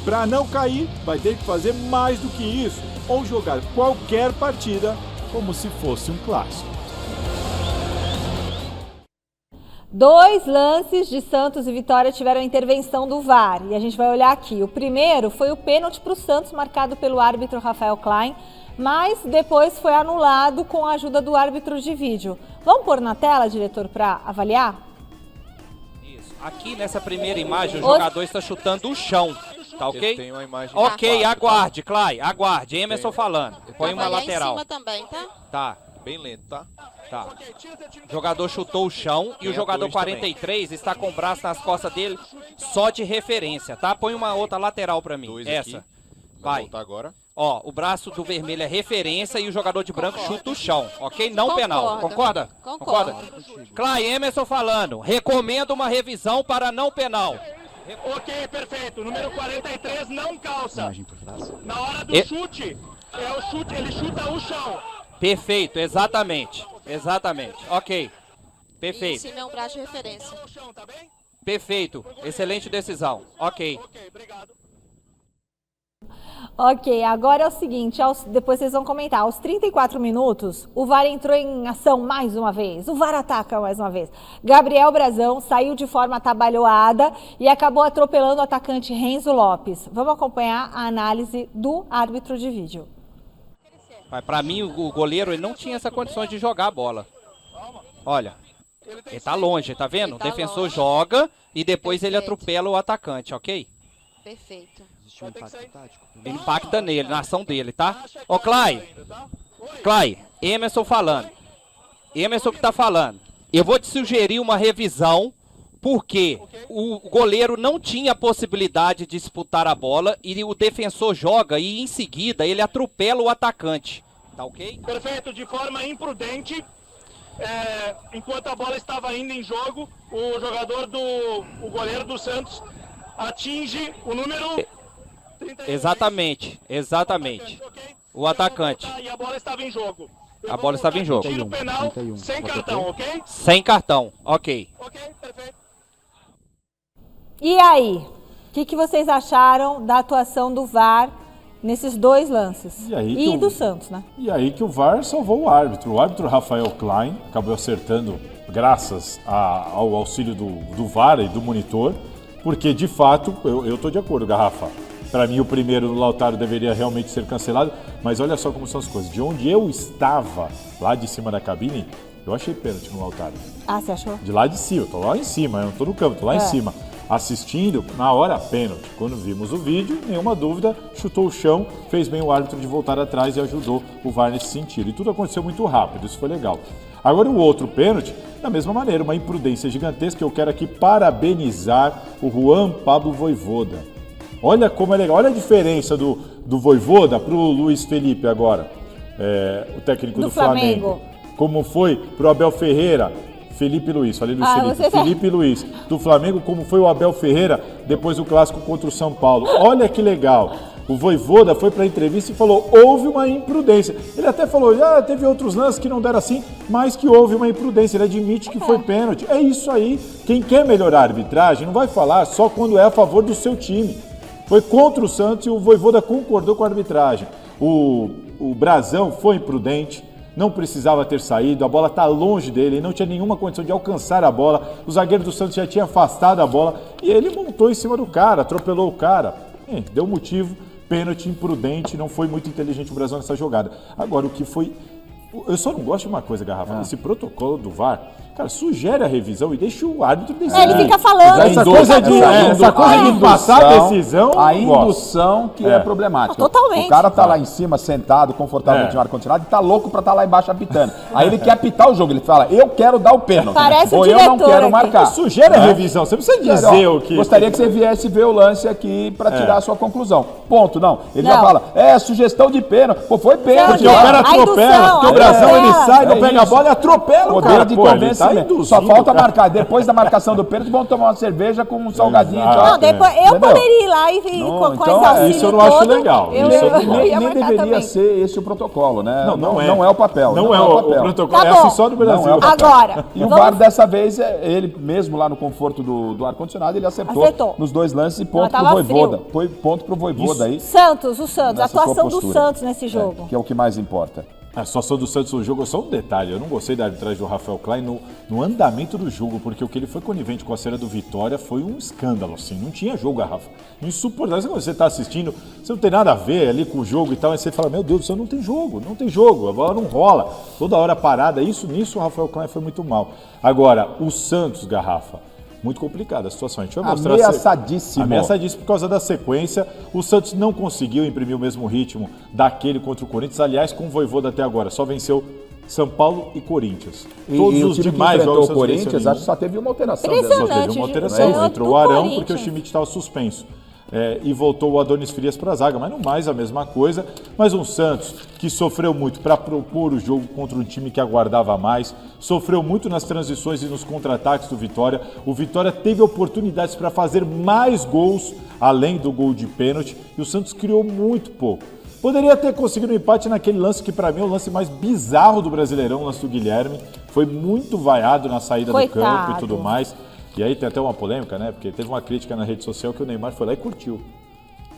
Para não cair, vai ter que fazer mais do que isso, ou jogar qualquer partida como se fosse um clássico. 2 lances de Santos e Vitória tiveram intervenção do VAR e a gente vai olhar aqui. O primeiro foi o pênalti para o Santos, marcado pelo árbitro Rafael Klein, mas depois foi anulado com a ajuda do árbitro de vídeo. Vamos pôr na tela, diretor, para avaliar? Isso. Aqui nessa primeira imagem, o jogador está chutando o chão, tá ok? Tem uma imagem ok, aguarde, Klein, aguarde. Emerson falando. Põe uma lateral. Em cima também, tá? Tá. Bem lento, tá? Tá. O jogador chutou o chão e o jogador 43 está com o braço nas costas dele só de referência, tá? Põe uma outra lateral pra mim. Essa. Vai. Voltar agora. Ó, o braço do vermelho é referência e o jogador de branco chuta o chão, ok? Não penal. Concorda? Concordo. Clay Emerson falando. Recomendo uma revisão para não penal. Ok, perfeito. Número 43 não calça. Na hora do chute, ele chuta o chão. Perfeito, exatamente. Exatamente. Ok. Perfeito. Em cima é um braço de referência. Perfeito. Excelente decisão. Ok. Ok, agora é o seguinte, depois vocês vão comentar, aos 34 minutos, o VAR entrou em ação mais uma vez, o VAR ataca mais uma vez. Gabriel Brazão saiu de forma atabalhoada e acabou atropelando o atacante Renzo Lopes. Vamos acompanhar a análise do árbitro de vídeo. Para mim, o goleiro ele não tinha essa condições de jogar a bola. Olha, ele tá longe, tá vendo? O defensor joga e depois ele atropela o atacante, ok? Perfeito. Ele impacta nele, na ação dele, tá? Ô, Clay, Emerson falando. Emerson que tá falando. Eu vou te sugerir uma revisão, porque o goleiro não tinha a possibilidade de disputar a bola e o defensor joga e em seguida ele atropela o atacante. Tá ok? Perfeito, de forma imprudente. Enquanto a bola estava ainda em jogo, o goleiro do Santos atinge o número... Exatamente. O atacante. E a bola estava em jogo. A bola estava em jogo. Tiro penal, sem cartão, ok? Sem cartão, ok. Ok, perfeito. E aí, o que vocês acharam da atuação do VAR nesses dois lances? E do Santos, né? E aí que o VAR salvou o árbitro. O árbitro Rafael Klein acabou acertando graças ao auxílio do VAR e do monitor, porque de fato, eu estou de acordo, Garrafa. Para mim, o primeiro do Lautaro deveria realmente ser cancelado, mas olha só como são as coisas. De onde eu estava, lá de cima da cabine, eu achei pênalti no Lautaro. Ah, você achou? De lá de cima, eu tô lá em cima, eu não tô no campo, tô lá em cima. Assistindo, na hora, pênalti. Quando vimos o vídeo, nenhuma dúvida, chutou o chão, fez bem o árbitro de voltar atrás e ajudou o VAR nesse sentido. E tudo aconteceu muito rápido, isso foi legal. Agora o outro pênalti, da mesma maneira, uma imprudência gigantesca. Eu quero aqui parabenizar o Juan Pablo Vojvoda. Olha como é legal, olha a diferença do Vojvoda pro Luiz Felipe agora, o técnico do Flamengo. Como foi pro Abel Ferreira, Felipe Luiz, falei Luiz Felipe, Felipe Luiz, do Flamengo, como foi o Abel Ferreira depois do clássico contra o São Paulo. Olha que legal. O Vojvoda foi para a entrevista e falou, houve uma imprudência. Ele até falou, teve outros lances que não deram assim, mas que houve uma imprudência. Ele admite que foi pênalti. É isso aí. Quem quer melhorar a arbitragem não vai falar só quando é a favor do seu time. Foi contra o Santos e o Vojvoda concordou com a arbitragem. O Brazão foi imprudente, não precisava ter saído, a bola está longe dele, ele não tinha nenhuma condição de alcançar a bola, o zagueiro do Santos já tinha afastado a bola e ele montou em cima do cara, atropelou o cara. Deu motivo, pênalti imprudente, não foi muito inteligente o Brazão nessa jogada. Agora, o que foi... Eu só não gosto de uma coisa, Garrafa, esse protocolo do VAR, cara, sugere a revisão e deixa o árbitro decidir. Ele fica falando. Essa coisa de passar a decisão... A indução que é problemática. Totalmente. O cara tá lá em cima, sentado, confortavelmente no ar-condicionado, e tá louco pra estar lá embaixo apitando. Aí ele quer apitar o jogo, ele fala, eu quero dar o pênalti. Parece ou o eu não quero aqui. marcar. Sugere a revisão, você precisa dizer o que... Gostaria que você viesse ver o lance aqui pra tirar a sua conclusão. Ponto, não. Ele já fala, sugestão de pênalti. Pô, foi pênalti. Porque o cara atropela, porque o Brazão ele sai, não pega a bola e atropela o cara. Poder de convencimento. Só falta marcar. Depois da marcação do pênalti, vão tomar uma cerveja com um salgadinho. Não, depois eu poderia ir lá e com esse auxílio isso eu não acho legal. Nem deveria ser esse o protocolo, né? Não é o papel. Não é o protocolo, é assim só no Brasil. Agora. E o VAR dessa vez, ele mesmo lá no conforto do ar-condicionado, ele acertou nos dois lances e ponto pro Vojvoda. Foi ponto pro Vojvoda aí. O Santos, a atuação do Santos nesse jogo. Que é o que mais importa. A situação do Santos no jogo, só um detalhe, eu não gostei da arbitragem do Rafael Klein no andamento do jogo, porque o que ele foi conivente com a cena do Vitória foi um escândalo, assim, não tinha jogo, Rafa. Insuportável, quando você está assistindo, você não tem nada a ver ali com o jogo e tal, aí você fala, meu Deus do céu, não tem jogo, a bola não rola, toda hora parada, nisso o Rafael Klein foi muito mal. Agora, o Santos, Garrafa, muito complicada a situação. A gente vai mostrar. Ameaçadíssimo por causa da sequência. O Santos não conseguiu imprimir o mesmo ritmo daquele contra o Corinthians. Aliás, com o Vojvoda até agora, só venceu São Paulo e Corinthians. Todos os demais jogos do Corinthians, acho que só teve uma alteração. Impressionante. Só teve uma alteração. Entrou o Arão porque o Schmidt estava suspenso. E voltou o Adonis Frias para a zaga, mas não mais a mesma coisa. Mas um Santos que sofreu muito para propor o jogo contra um time que aguardava mais, sofreu muito nas transições e nos contra-ataques do Vitória. O Vitória teve oportunidades para fazer mais gols, além do gol de pênalti, e o Santos criou muito pouco. Poderia ter conseguido um empate naquele lance que para mim é o lance mais bizarro do Brasileirão, o lance do Guilherme. Foi muito vaiado na saída do campo e tudo mais. E aí tem até uma polêmica, né? Porque teve uma crítica na rede social que o Neymar foi lá e curtiu.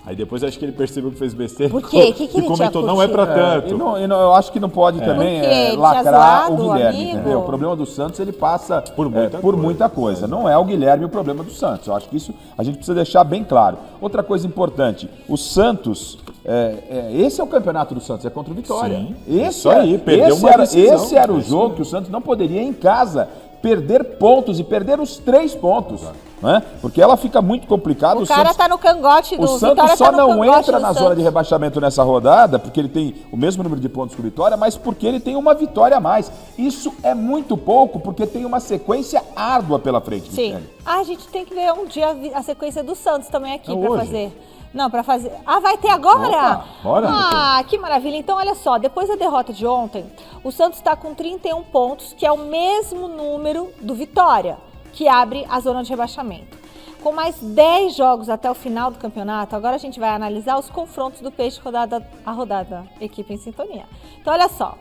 Aí depois acho que ele percebeu que fez besteira. Por quê? Que ele comentou, não é pra tanto. Eu acho que não pode também lacrar o Guilherme, entendeu? O problema do Santos, ele passa por muita coisa. Não é o Guilherme o problema do Santos. Eu acho que isso a gente precisa deixar bem claro. Outra coisa importante, o Santos, esse é o campeonato do Santos, é contra o Vitória. Sim, isso aí, perdeu uma decisão. Esse era o jogo que o Santos não poderia em casa perder pontos e perder os 3 pontos. Né? Porque ela fica muito complicada. O cara tá no cangote do Vitória. O Santos só não entra na zona de rebaixamento nessa rodada, porque ele tem o mesmo número de pontos que o Vitória, mas porque ele tem uma vitória a mais. Isso é muito pouco, porque tem uma sequência árdua pela frente. Sim. A gente tem que ver um dia a sequência do Santos também aqui para fazer. Não, para fazer. Ah, vai ter agora? Opa, bora. Ah, que maravilha. Então, olha só, depois da derrota de ontem, o Santos está com 31 pontos, que é o mesmo número do Vitória, que abre a zona de rebaixamento. Com mais 10 jogos até o final do campeonato, agora a gente vai analisar os confrontos do Peixe rodada a rodada, equipe em sintonia. Então, olha só,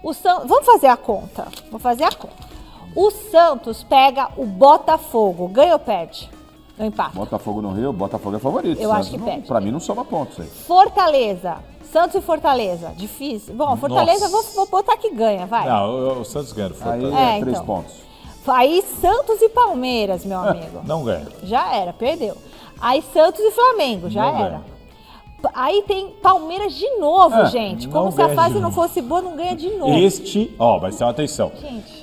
vamos fazer a conta. O Santos pega o Botafogo, ganha ou perde? No empate. Botafogo no Rio, Botafogo é favorito. Eu acho que perde. Pra mim não soma pontos aí. Fortaleza, Santos e Fortaleza, difícil. Bom, Fortaleza vou botar que ganha, vai. Não, o Santos ganha. Fortaleza. Aí 3 pontos. Aí Santos e Palmeiras, meu amigo. Não ganha. Já era, perdeu. Aí Santos e Flamengo, já era. Ganha. Aí tem Palmeiras de novo, gente. Como se a fase não fosse boa, não ganha de novo. Mas tenha atenção.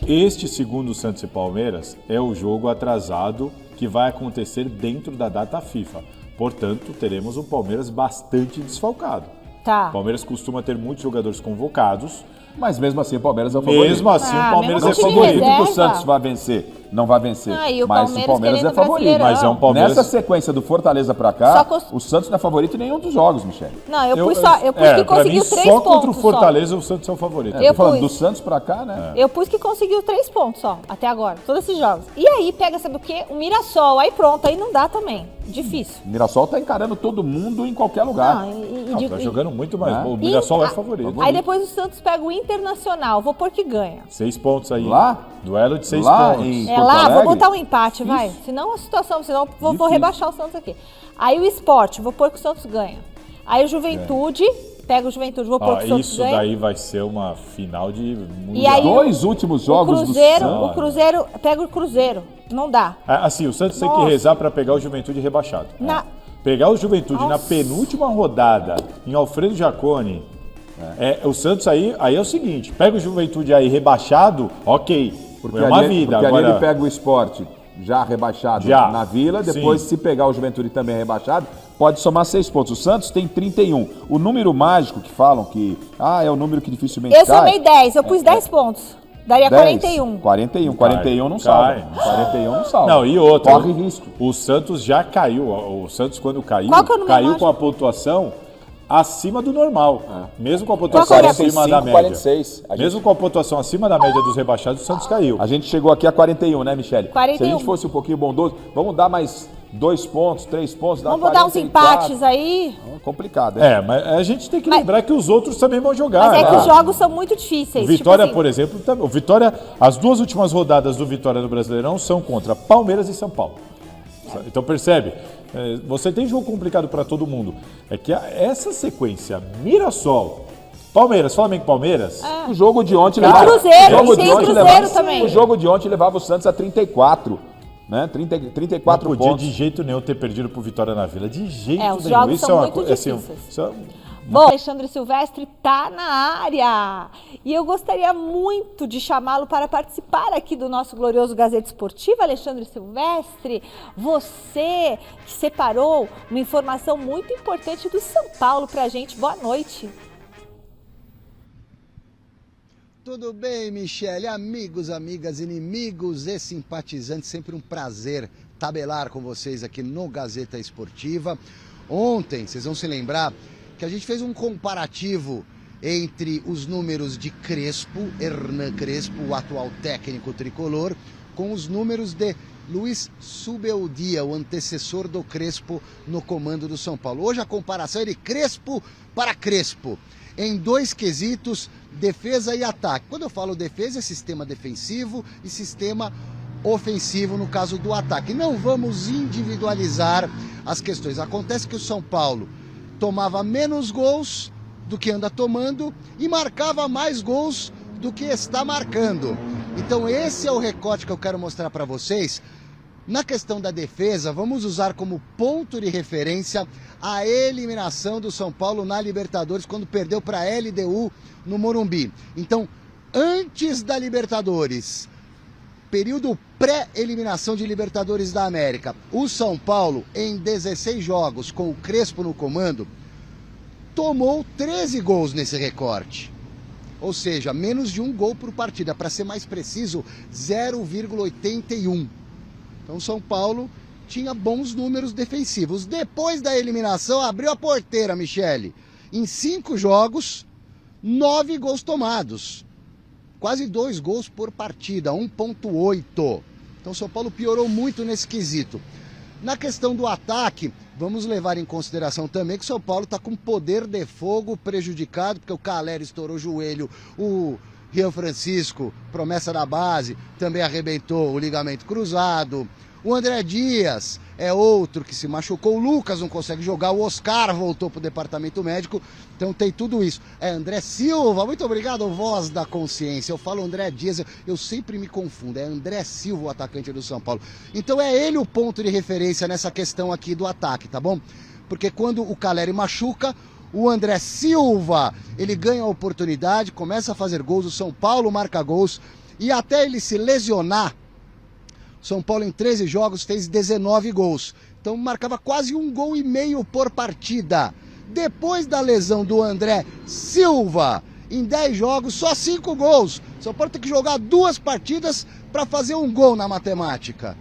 Este, segundo Santos e Palmeiras, é o jogo atrasado que vai acontecer dentro da data FIFA. Portanto, teremos um Palmeiras bastante desfalcado. Tá. O Palmeiras costuma ter muitos jogadores convocados. Mas mesmo assim o Palmeiras é o favorito. Mesmo assim o Palmeiras é favorito. Que o Santos vai vencer, não vai vencer. Mas o Palmeiras é favorito. Mas é um Palmeiras... Nessa sequência do Fortaleza pra cá, o Santos não é favorito em nenhum dos jogos, Michele. Não, eu pus que conseguiu 3 pontos. Só contra o Fortaleza o Santos é o favorito. Eu tô falando do Santos pra cá, né? Eu pus que conseguiu 3 pontos só, até agora, todos esses jogos. E aí pega, sabe o quê? O Mirassol, aí pronto, aí não dá também. Difícil. O Mirassol tá encarando todo mundo em qualquer lugar. Tá jogando muito mais. O Mirassol é favorito. Aí depois o Santos pega o Internacional. Vou pôr que ganha. 6 pontos aí. Lá? Duelo de 6 pontos. Vou botar um empate, vai. Senão a situação, senão vou rebaixar o Santos aqui. Aí o Sport, vou pôr que o Santos ganha. Aí o Juventude, pega o Juventude, vou pôr que o Santos ganha. Isso daí vai ser uma final de mundial. E aí, 2 últimos jogos do Santos. O Cruzeiro, pega o Cruzeiro. Não dá. Assim, o Santos tem que rezar para pegar o Juventude rebaixado. Pegar o Juventude na penúltima rodada em Alfredo Jaconi. O Santos aí é o seguinte, pega o Juventude aí rebaixado, ok, porque é uma vida. Porque agora... ali ele pega o Sport já rebaixado na Vila, depois se pegar o Juventude também rebaixado, pode somar 6 pontos. O Santos tem 31. O número mágico que falam que é o número que dificilmente cai. Eu somei 10, eu pus 10 pontos. Daria 10, 41. 41 não salva. 41 não salva. Não, e outra. Corre risco. O Santos já caiu. O Santos, quando caiu, caiu com a pontuação acima do normal. Mesmo com a pontuação acima da média. 46. Mesmo com a pontuação acima da média dos rebaixados, o Santos caiu. A gente chegou aqui a 41, né, Michele? 41. Se a gente fosse um pouquinho bondoso, vamos dar mais 2 pontos, 3 pontos, dá vamos dar uns empates aí. Complicado, mas a gente tem que lembrar que os outros também vão jogar. Mas que os jogos são muito difíceis. O Vitória, por exemplo, o Vitória, as 2 últimas rodadas do Vitória no Brasileirão são contra Palmeiras e São Paulo. Então percebe, você tem jogo complicado para todo mundo. É que essa sequência, Mirassol, Palmeiras, Flamengo, Palmeiras. O jogo de ontem levava o jogo de ontem levava o Santos a 34. Né? 34 não podia pontos. De jeito nenhum ter perdido pro Vitória na Vila. De jeito nenhum. Os jogos são muito difíceis. Bom, Alexandre Silvestre tá na área e eu gostaria muito de chamá-lo para participar aqui do nosso glorioso Gazeta Esportiva. Alexandre Silvestre, você que separou uma informação muito importante do São Paulo pra gente. Boa noite. Tudo bem, Michele? Amigos, amigas, inimigos e simpatizantes, sempre um prazer tabelar com vocês aqui no Gazeta Esportiva. Ontem, vocês vão se lembrar que a gente fez um comparativo entre os números de Crespo, Hernan Crespo, o atual técnico tricolor, com os números de Luiz Subeldia, o antecessor do Crespo no comando do São Paulo. Hoje a comparação é de Crespo para Crespo, em 2 quesitos, defesa e ataque. Quando eu falo defesa, é sistema defensivo e sistema ofensivo no caso do ataque. Não vamos individualizar as questões. Acontece que o São Paulo tomava menos gols do que anda tomando e marcava mais gols do que está marcando. Então esse é o recorte que eu quero mostrar para vocês. Na questão da defesa, vamos usar como ponto de referência a eliminação do São Paulo na Libertadores, quando perdeu para a LDU no Morumbi. Então, antes da Libertadores, período pré-eliminação de Libertadores da América, o São Paulo, em 16 jogos, com o Crespo no comando, tomou 13 gols nesse recorte. Ou seja, menos de 1 gol por partida. Para ser mais preciso, 0,81. Então, São Paulo tinha bons números defensivos. Depois da eliminação, abriu a porteira, Michele. Em 5 jogos, 9 gols tomados. Quase 2 gols por partida, 1,8. Então, São Paulo piorou muito nesse quesito. Na questão do ataque, vamos levar em consideração também que o São Paulo está com poder de fogo prejudicado, porque o Calera estourou o joelho, o Rian Francisco, promessa da base, também arrebentou o ligamento cruzado. O André Dias é outro que se machucou. O Lucas não consegue jogar. O Oscar voltou para o departamento médico. Então tem tudo isso. É André Silva. Muito obrigado, voz da consciência. Eu falo André Dias, eu sempre me confundo. É André Silva, o atacante do São Paulo. Então é ele o ponto de referência nessa questão aqui do ataque, tá bom? Porque quando o Caleri machuca, o André Silva, ele ganha a oportunidade, começa a fazer gols, o São Paulo marca gols, e até ele se lesionar, São Paulo em 13 jogos fez 19 gols. Então marcava quase 1,5 gols por partida. Depois da lesão do André Silva, em 10 jogos, só 5 gols. São Paulo tem que jogar 2 partidas para fazer 1 gol na matemática.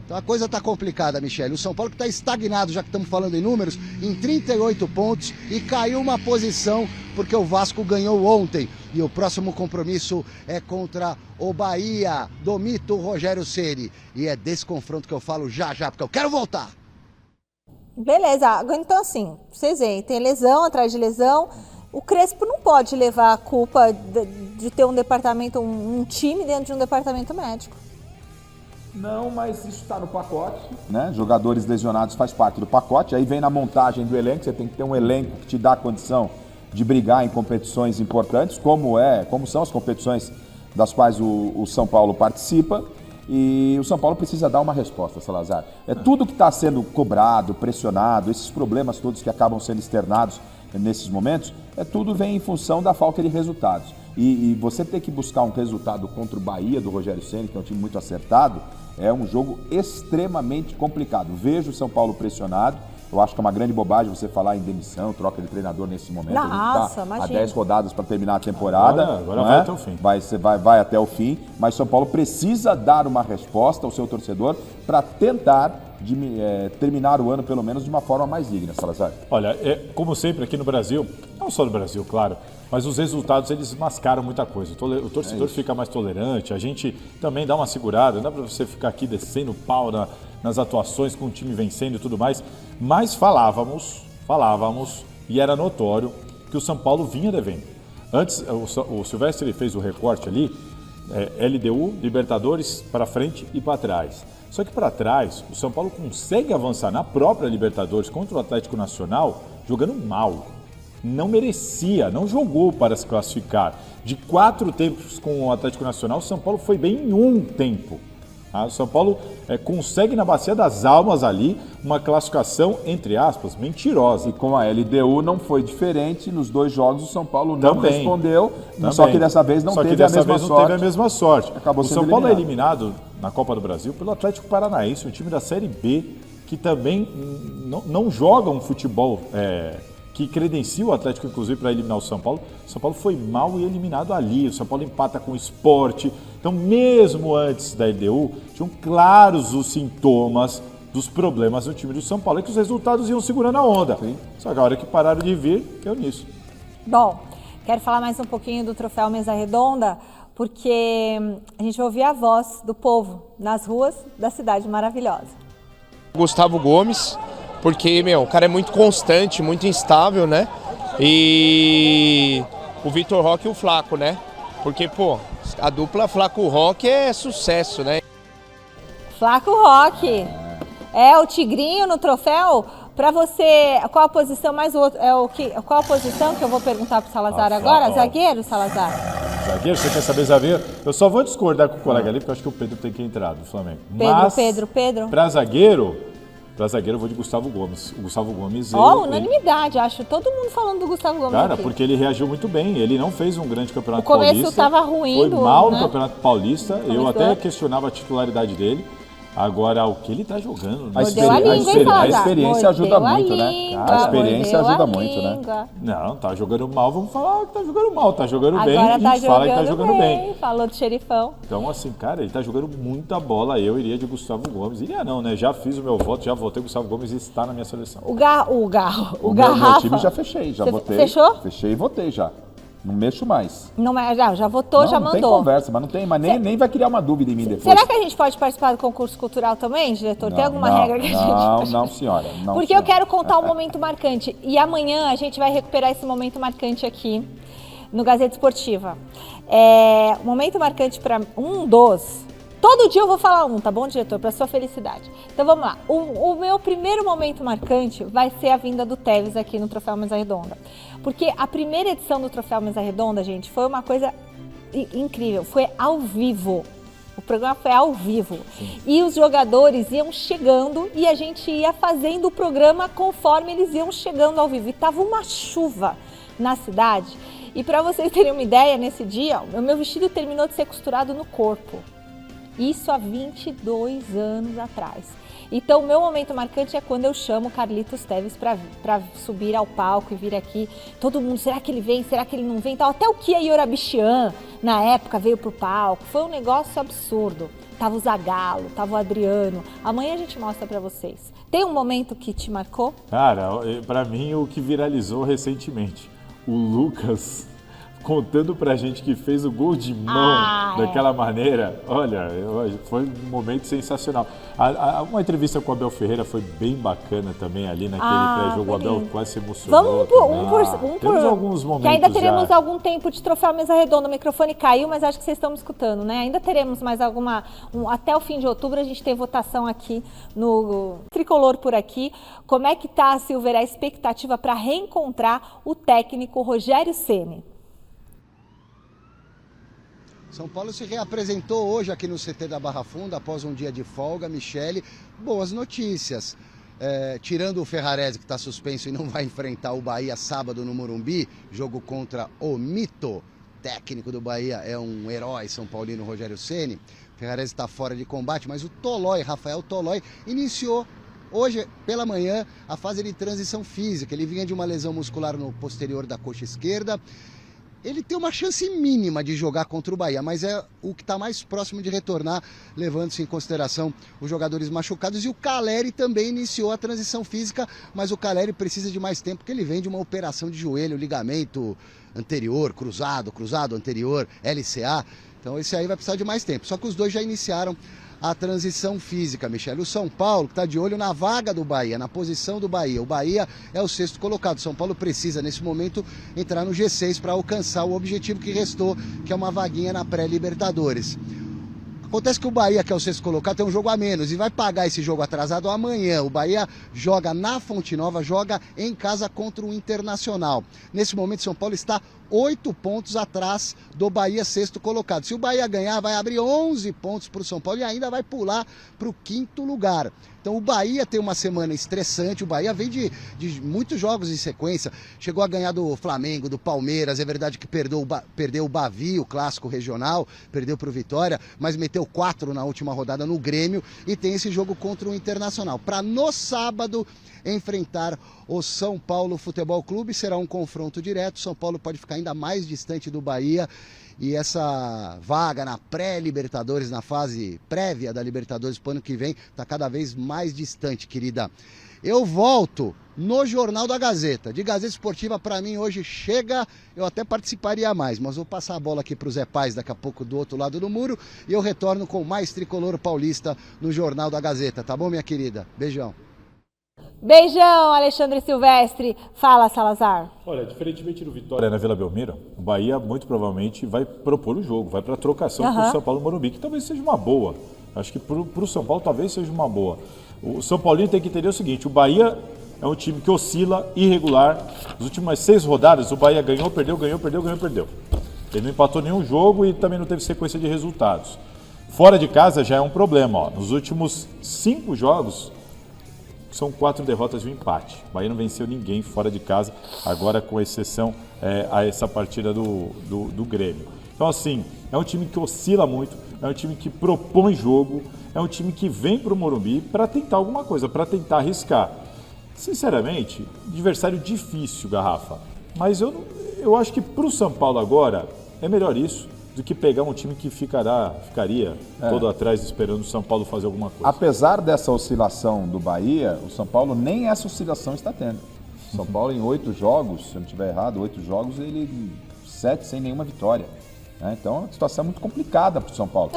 Então a coisa está complicada, Michele. O São Paulo que está estagnado, já que estamos falando em números, em 38 pontos e caiu uma posição porque o Vasco ganhou ontem. E o próximo compromisso é contra o Bahia, do mito Rogério Ceni. E é desse confronto que eu falo já, porque eu quero voltar. Beleza, então assim, vocês veem, tem lesão atrás de lesão. O Crespo não pode levar a culpa de ter um departamento, um time dentro de um departamento médico. Não, mas isso está no pacote, né? Jogadores lesionados faz parte do pacote. Aí vem na montagem do elenco, você tem que ter um elenco que te dá a condição de brigar em competições importantes, como são as competições das quais o São Paulo participa. E o São Paulo precisa dar uma resposta, Salazar. É tudo que está sendo cobrado, pressionado, esses problemas todos que acabam sendo externados nesses momentos, tudo vem em função da falta de resultados. E você ter que buscar um resultado contra o Bahia do Rogério Ceni, que é um time muito acertado, é um jogo extremamente complicado. Vejo o São Paulo pressionado. Eu acho que é uma grande bobagem você falar em demissão, troca de treinador nesse momento. Nossa, a gente está há 10 rodadas para terminar a temporada. Agora vai até o fim. Vai até o fim, mas São Paulo precisa dar uma resposta ao seu torcedor para tentar terminar o ano, pelo menos, de uma forma mais digna, Salazar. Olha, como sempre aqui no Brasil, não só no Brasil, claro, mas os resultados, eles mascaram muita coisa. O torcedor fica mais tolerante, a gente também dá uma segurada, não dá para você ficar aqui descendo pau nas atuações com o time vencendo e tudo mais, mas falávamos, e era notório que o São Paulo vinha devendo. Antes, o Silvestre fez o recorte ali, LDU, Libertadores, para frente e para trás. Só que para trás, o São Paulo consegue avançar na própria Libertadores contra o Atlético Nacional jogando mal. Não merecia, não jogou para se classificar. De 4 tempos com o Atlético Nacional, o São Paulo foi bem em 1 tempo. O São Paulo consegue na Bacia das Almas ali uma classificação, entre aspas, mentirosa. E com a LDU não foi diferente. Nos 2 jogos o São Paulo não respondeu, só que dessa vez não teve a mesma sorte. O São Paulo é eliminado na Copa do Brasil pelo Atlético Paranaense, um time da Série B, que também não joga um futebol que credencia o Atlético, inclusive, para eliminar o São Paulo. O São Paulo foi mal e eliminado ali. O São Paulo empata com o Sport. Então, mesmo antes da LDU, tinham claros os sintomas dos problemas do time do São Paulo, e que os resultados iam segurando a onda. Sim. Só que a hora que pararam de vir, caiu nisso. Bom, quero falar mais um pouquinho do troféu Mesa Redonda, porque a gente vai ouvir a voz do povo nas ruas da cidade maravilhosa. Gustavo Gomes, porque, o cara é muito constante, muito instável, né? E o Vitor Roque e o Flaco, né? Porque, a dupla Flaco-Roque é sucesso, né? Flaco Roque. É o tigrinho no troféu. Para você, qual a posição mais qual a posição que eu vou perguntar pro Salazar agora? Zagueiro, Salazar. Zagueiro, você quer saber zagueiro? Eu só vou discordar com o colega ali, porque eu acho que o Pedro tem que entrar do Flamengo. Pedro. Para zagueiro eu vou de Gustavo Gomes. O Gustavo Gomes... unanimidade, acho. Todo mundo falando do Gustavo Gomes Cara, aqui. porque ele reagiu muito bem. Ele não fez um grande campeonato paulista. O começo estava ruim. Foi mal no campeonato paulista. Eu até questionava a titularidade dele. Agora, o que ele tá jogando... A experiência ajuda muito, né? A experiência ajuda muito, né? Não, tá jogando mal, vamos falar que tá jogando mal. Tá jogando bem, agora a gente fala que tá jogando bem. Falou do xerifão. Então, assim, cara, ele tá jogando muita bola. Eu iria de Gustavo Gomes. Iria não, né? Já fiz o meu voto, já votei. Gustavo Gomes está na minha seleção. O Garrafa... Meu time já fechei, já votei. Fechou? Fechei e votei já. Não mexo mais. Não, já votou, já mandou. Não tem conversa, mas não tem, nem vai criar uma dúvida em mim depois. Será que a gente pode participar do concurso cultural também, diretor? Tem alguma regra que a gente pode? Não, senhora. Porque eu quero contar um momento marcante. E amanhã a gente vai recuperar esse momento marcante aqui no Gazeta Esportiva. Um momento marcante para todo dia eu vou falar tá bom, diretor? Para sua felicidade. Então vamos lá. O meu primeiro momento marcante vai ser a vinda do Tevez aqui no Troféu Mesa Redonda. Porque a primeira edição do Troféu Mesa Redonda, gente, foi uma coisa incrível. Foi ao vivo. O programa foi ao vivo. Sim. E os jogadores iam chegando e a gente ia fazendo o programa conforme eles iam chegando ao vivo. E tava uma chuva na cidade. E para vocês terem uma ideia, nesse dia, o meu vestido terminou de ser costurado no corpo. Isso há 22 anos atrás. Então, o meu momento marcante é quando eu chamo o Carlitos Tevez para subir ao palco e vir aqui. Todo mundo, será que ele vem? Será que ele não vem? Então, até o Kia Iorabichian, na época, veio pro palco. Foi um negócio absurdo. Tava o Zagallo, tava o Adriano. Amanhã a gente mostra para vocês. Tem um momento que te marcou? Cara, para mim, o que viralizou recentemente. O Lucas... contando pra gente que fez o gol de mão daquela maneira, olha, foi um momento sensacional. Uma entrevista com o Abel Ferreira foi bem bacana também ali naquele pré-jogo, o Abel quase se emocionou. Vamos temos alguns momentos que ainda teremos algum tempo de Troféu Mesa Redonda, o microfone caiu, mas acho que vocês estão me escutando, né? Ainda teremos mais até o fim de outubro a gente tem votação aqui no Tricolor por aqui. Como é que tá, Silver, a expectativa para reencontrar o técnico Rogério Ceni? São Paulo se reapresentou hoje aqui no CT da Barra Funda, após um dia de folga. Michele, boas notícias. Tirando o Ferrarese, que está suspenso e não vai enfrentar o Bahia sábado no Morumbi, jogo contra o Mito. Técnico do Bahia é um herói São Paulino, Rogério Ceni. O Ferrarese está fora de combate, mas o Tolói, Rafael Tolói, iniciou hoje pela manhã a fase de transição física. Ele vinha de uma lesão muscular no posterior da coxa esquerda. Ele tem uma chance mínima de jogar contra o Bahia, mas é o que está mais próximo de retornar, levando-se em consideração os jogadores machucados. E o Caleri também iniciou a transição física, mas o Caleri precisa de mais tempo, porque ele vem de uma operação de joelho, ligamento anterior, cruzado anterior, LCA. Então esse aí vai precisar de mais tempo. Só que os dois já iniciaram a transição física, Michele. O São Paulo está de olho na vaga do Bahia, na posição do Bahia. O Bahia é o 6º colocado. O São Paulo precisa, nesse momento, entrar no G6 para alcançar o objetivo que restou, que é uma vaguinha na pré-Libertadores. Acontece que o Bahia, que é o 6º colocado, tem um jogo a menos e vai pagar esse jogo atrasado amanhã. O Bahia joga na Fonte Nova, joga em casa contra o Internacional. Nesse momento, o São Paulo está 8 pontos atrás do Bahia, 6º colocado. Se o Bahia ganhar, vai abrir 11 pontos para o São Paulo e ainda vai pular para o 5º lugar. Então o Bahia tem uma semana estressante, o Bahia vem de muitos jogos em sequência, chegou a ganhar do Flamengo, do Palmeiras, é verdade que perdeu o Bavi, o clássico regional, perdeu para o Vitória, mas meteu 4 na última rodada no Grêmio e tem esse jogo contra o Internacional. Para no sábado enfrentar o São Paulo Futebol Clube, será um confronto direto, São Paulo pode ficar ainda mais distante do Bahia. E essa vaga na pré-Libertadores, na fase prévia da Libertadores para o ano que vem, está cada vez mais distante, querida. Eu volto no Jornal da Gazeta. De Gazeta Esportiva, para mim, hoje chega. Eu até participaria mais, mas vou passar a bola aqui para o Zé Paz daqui a pouco do outro lado do muro. E eu retorno com mais Tricolor Paulista no Jornal da Gazeta. Tá bom, minha querida? Beijão. Beijão, Alexandre Silvestre. Fala, Salazar. Olha, diferentemente do Vitória na Vila Belmiro, o Bahia muito provavelmente vai propor o jogo, vai para trocação com o São Paulo Morumbi, que talvez seja uma boa Acho que para o São Paulo talvez seja uma boa. O São Paulino tem que entender o seguinte, o Bahia é um time que oscila, irregular. Nas últimas 6 rodadas, o Bahia ganhou, perdeu. Ele não empatou nenhum jogo e também não teve sequência de resultados. Fora de casa já é um problema. Ó. Nos últimos 5 jogos, são 4 derrotas e um empate. O Bahia não venceu ninguém fora de casa, agora com exceção a essa partida do Grêmio. Então, assim, é um time que oscila muito, é um time que propõe jogo, é um time que vem para o Morumbi para tentar alguma coisa, para tentar arriscar. Sinceramente, adversário difícil, Garrafa. Mas eu acho que para o São Paulo agora é melhor isso do que pegar um time que ficaria todo atrás esperando o São Paulo fazer alguma coisa. Apesar dessa oscilação do Bahia, o São Paulo nem essa oscilação está tendo. O São Paulo em 8 jogos, se eu não estiver errado, 8 jogos, ele 7 sem nenhuma vitória. Então, é uma situação muito complicada para o São Paulo.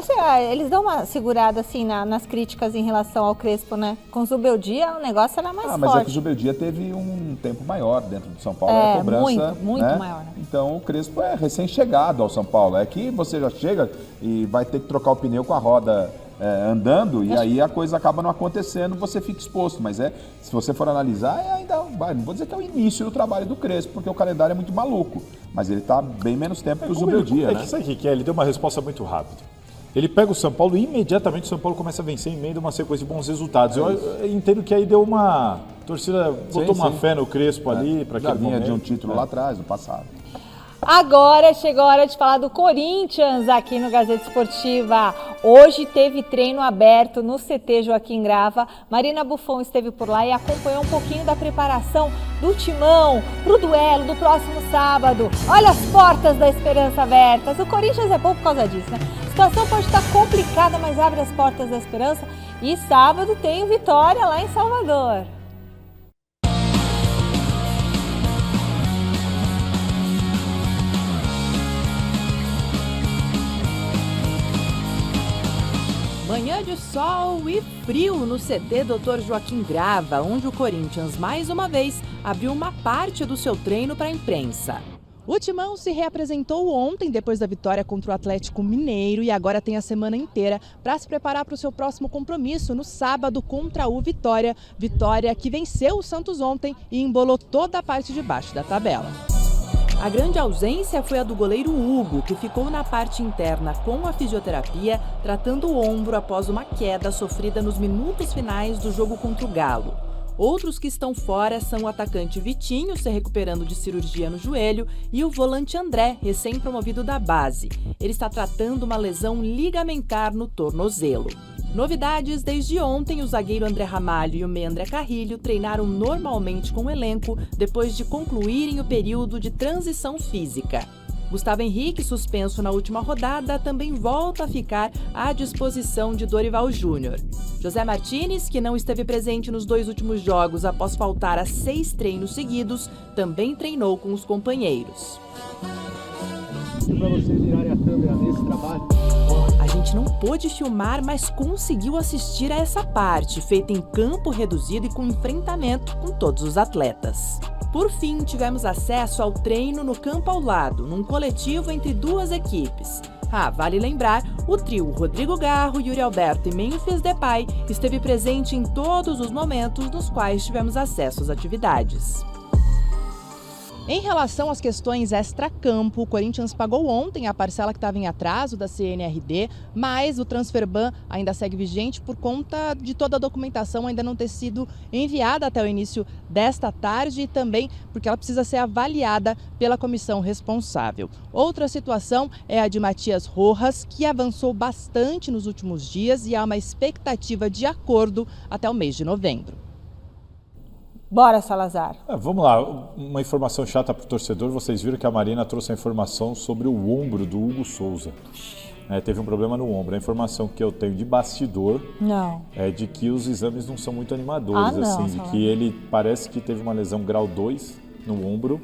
Eles dão uma segurada assim nas críticas em relação ao Crespo, né? Com o Zubeldia, o negócio era mais forte. Mas é que o Zubeldia teve um tempo maior dentro do São Paulo, a cobrança. Muito maior. Né? Então, o Crespo é recém-chegado ao São Paulo. É que você já chega e vai ter que trocar o pneu com a roda andando, e aí a coisa acaba não acontecendo, você fica exposto. Mas se você for analisar, ainda não vou dizer que é o início do trabalho do Crespo, porque o calendário é muito maluco. Mas ele está bem menos tempo que o Zubeldia, né? Sabe o que é? Ele deu uma resposta muito rápida. Ele pega o São Paulo e imediatamente o São Paulo começa a vencer em meio de uma sequência de bons resultados. Eu entendo que aí deu uma... A torcida botou uma fé no Crespo ali para aquele momento. De um título lá atrás, no passado. Agora chegou a hora de falar do Corinthians aqui no Gazeta Esportiva. Hoje teve treino aberto no CT Joaquim Grava. Marina Buffon esteve por lá e acompanhou um pouquinho da preparação do Timão para o duelo do próximo sábado. Olha as portas da esperança abertas. O Corinthians é bom por causa disso, né? A situação pode estar complicada, mas abre as portas da esperança. E sábado tem Vitória lá em Salvador. Manhã de sol e frio no CT Dr. Joaquim Grava, onde o Corinthians, mais uma vez, abriu uma parte do seu treino para a imprensa. O Timão se reapresentou ontem, depois da vitória contra o Atlético Mineiro, e agora tem a semana inteira para se preparar para o seu próximo compromisso, no sábado, contra o Vitória. Vitória que venceu o Santos ontem e embolou toda a parte de baixo da tabela. A grande ausência foi a do goleiro Hugo, que ficou na parte interna com a fisioterapia, tratando o ombro após uma queda sofrida nos minutos finais do jogo contra o Galo. Outros que estão fora são o atacante Vitinho, se recuperando de cirurgia no joelho, e o volante André, recém-promovido da base. Ele está tratando uma lesão ligamentar no tornozelo. Novidades: desde ontem, o zagueiro André Ramalho e o meia André Carrilho treinaram normalmente com o elenco depois de concluírem o período de transição física. Gustavo Henrique, suspenso na última rodada, também volta a ficar à disposição de Dorival Júnior. José Martínez, que não esteve presente nos 2 últimos jogos após faltar a 6 treinos seguidos, também treinou com os companheiros. Para vocês virarem a câmera nesse trabalho. A gente não pôde filmar, mas conseguiu assistir a essa parte, feita em campo reduzido e com enfrentamento com todos os atletas. Por fim, tivemos acesso ao treino no campo ao lado, num coletivo entre 2 equipes. Vale lembrar, o trio Rodrigo Garro, Yuri Alberto e Memphis Depay esteve presente em todos os momentos nos quais tivemos acesso às atividades. Em relação às questões extra-campo, o Corinthians pagou ontem a parcela que estava em atraso da CNRD, mas o Transferban ainda segue vigente por conta de toda a documentação ainda não ter sido enviada até o início desta tarde e também porque ela precisa ser avaliada pela comissão responsável. Outra situação é a de Matias Rojas, que avançou bastante nos últimos dias e há uma expectativa de acordo até o mês de novembro. Bora, Salazar. Vamos lá, uma informação chata para o torcedor. Vocês viram que a Marina trouxe a informação sobre o ombro do Hugo Souza. Teve um problema no ombro. A informação que eu tenho de bastidor é de que os exames não são muito animadores, de que ele parece que teve uma lesão grau 2 no ombro.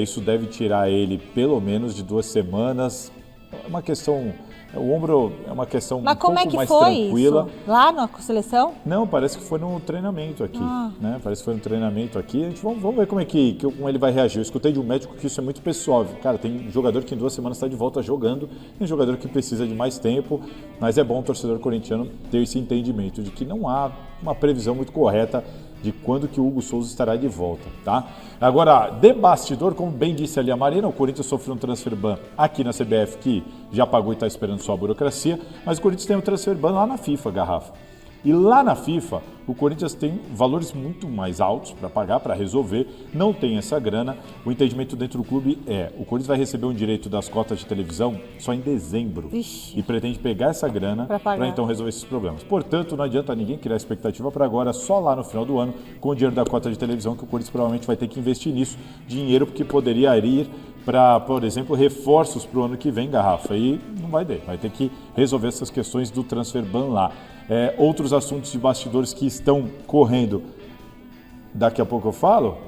Isso deve tirar ele pelo menos de 2 semanas. É uma questão O ombro é uma questão Mas um pouco como é que mais foi tranquila. isso? Lá na seleção? Não, parece que foi no treinamento aqui, né? Parece que foi no treinamento aqui. A gente vamos ver como ele vai reagir. Eu escutei de um médico que isso é muito pessoal. Cara, tem jogador que em 2 semanas está de volta jogando, tem jogador que precisa de mais tempo, mas é bom o torcedor corintiano ter esse entendimento de que não há uma previsão muito correta de quando que o Hugo Souza estará de volta, tá? Agora, de bastidor, como bem disse ali a Marina, o Corinthians sofreu um transfer ban aqui na CBF que já pagou e está esperando só a burocracia, mas o Corinthians tem um transfer ban lá na FIFA, Garrafa. E lá na FIFA, o Corinthians tem valores muito mais altos para pagar, para resolver, não tem essa grana. O entendimento dentro do clube o Corinthians vai receber um direito das cotas de televisão só em dezembro. Ixi. E pretende pegar essa grana para então resolver esses problemas. Portanto, não adianta ninguém criar expectativa para agora, só lá no final do ano, com o dinheiro da cota de televisão, que o Corinthians provavelmente vai ter que investir nisso, dinheiro porque poderia ir para, por exemplo, reforços para o ano que vem, Garrafa, e não vai ter que resolver essas questões do transfer ban lá. Outros assuntos de bastidores que estão correndo, daqui a pouco eu falo?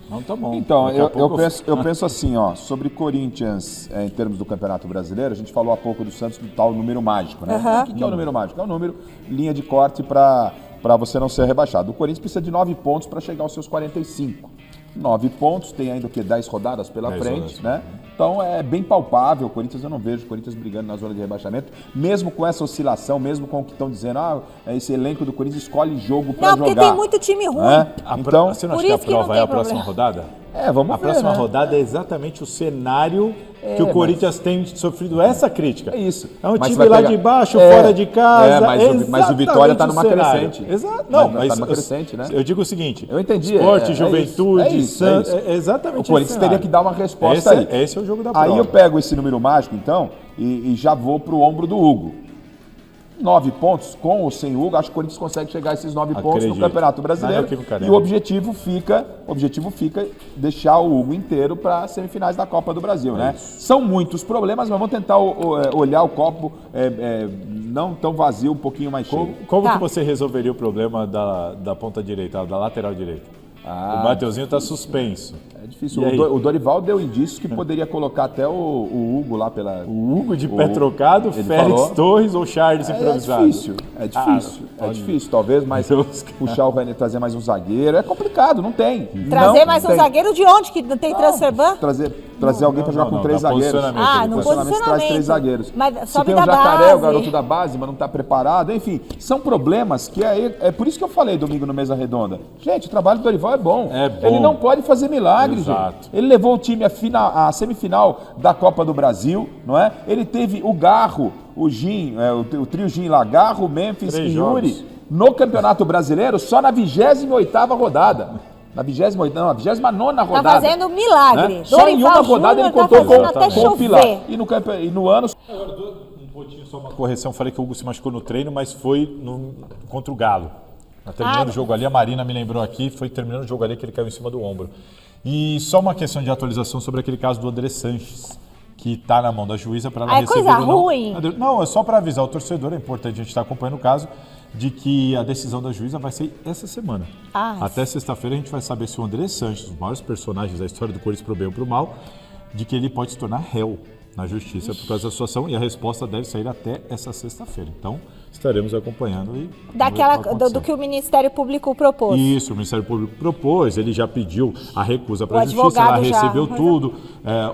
Não, tá bom. Então, eu penso assim, ó, sobre Corinthians em termos do Campeonato Brasileiro, a gente falou há pouco do Santos do tal número mágico, né? O que é o número mágico? É o número, linha de corte para você não ser rebaixado. O Corinthians precisa de 9 pontos para chegar aos seus 45. 9 pontos, tem ainda o que? 10 rodadas pela frente, né? Então é bem palpável. O Corinthians, eu não vejo o Corinthians brigando na zona de rebaixamento, mesmo com essa oscilação, mesmo com o que estão dizendo, esse elenco do Corinthians escolhe jogo para jogar. Não, porque tem muito time ruim. Então, você não acha que a prova é a próxima rodada? Vamos ver. A próxima rodada é exatamente o cenário que o Corinthians tem sofrido essa crítica. É isso. É um time lá de baixo, fora de casa. Mas o Vitória está numa crescente. Exato. Não, mas está numa crescente, né? Eu digo o seguinte: eu entendi. Esporte, Juventude, Santos. O Exatamente. Corinthians teria que dar uma resposta aí. Esse é o jogo da prova. Aí eu pego esse número mágico, então, e já vou para o ombro do Hugo. 9 pontos, com ou sem Hugo, acho que o Corinthians consegue chegar a esses 9 pontos no Campeonato Brasileiro. E o objetivo fica deixar o Hugo inteiro para as semifinais da Copa do Brasil, né? São muitos problemas, mas vamos tentar olhar o copo não tão vazio, um pouquinho mais cheio. Como que você resolveria o problema da ponta direita, da lateral direita? O Mateuzinho está suspenso. É difícil. O Dorival deu indícios que poderia colocar até o Hugo lá pela... O Hugo de pé trocado, Félix Torres ou Charles improvisado? É difícil. Talvez, mas puxar vai trazer mais um zagueiro. É complicado, não tem. Trazer mais um zagueiro de onde? Que não tem transfer ban? Trazer alguém para jogar com 3 zagueiros. No posicionamento. Traz 3 zagueiros. Mas se tem o Jacaré, o garoto da base, mas não está preparado. Enfim, são problemas que é por isso que eu falei domingo no Mesa Redonda. Gente, o trabalho do Dorival é bom. Ele não pode fazer milagre, gente. Ele levou o time à semifinal da Copa do Brasil, não é? Ele teve o Garro, o Gin, o trio Gin lá, Garro, Memphis e Yuri, no Campeonato Brasileiro, só na 28ª rodada. Na 29ª rodada. Tá fazendo um milagre. Né? Só em uma rodada ele contou com o Pilar. E no ano... Só uma correção, falei que o Hugo se machucou no treino, mas foi contra o Galo. Terminando o jogo ali, a Marina me lembrou aqui, foi terminando o jogo ali que ele caiu em cima do ombro. E só uma questão de atualização sobre aquele caso do André Sanches, que está na mão da juíza para ela receber coisa ruim. Não, é só para avisar o torcedor, é importante a gente estar acompanhando o caso, de que a decisão da juíza vai ser essa semana. Até sexta-feira a gente vai saber se o André Sanches, um dos maiores personagens da história do Corinthians pro bem ou pro mal, de que ele pode se tornar réu na justiça por causa da situação, e a resposta deve sair até essa sexta-feira. Então, estaremos acompanhando e do que o Ministério Público propôs. Isso, o Ministério Público propôs, ele já pediu a recusa para a justiça, ela recebeu tudo,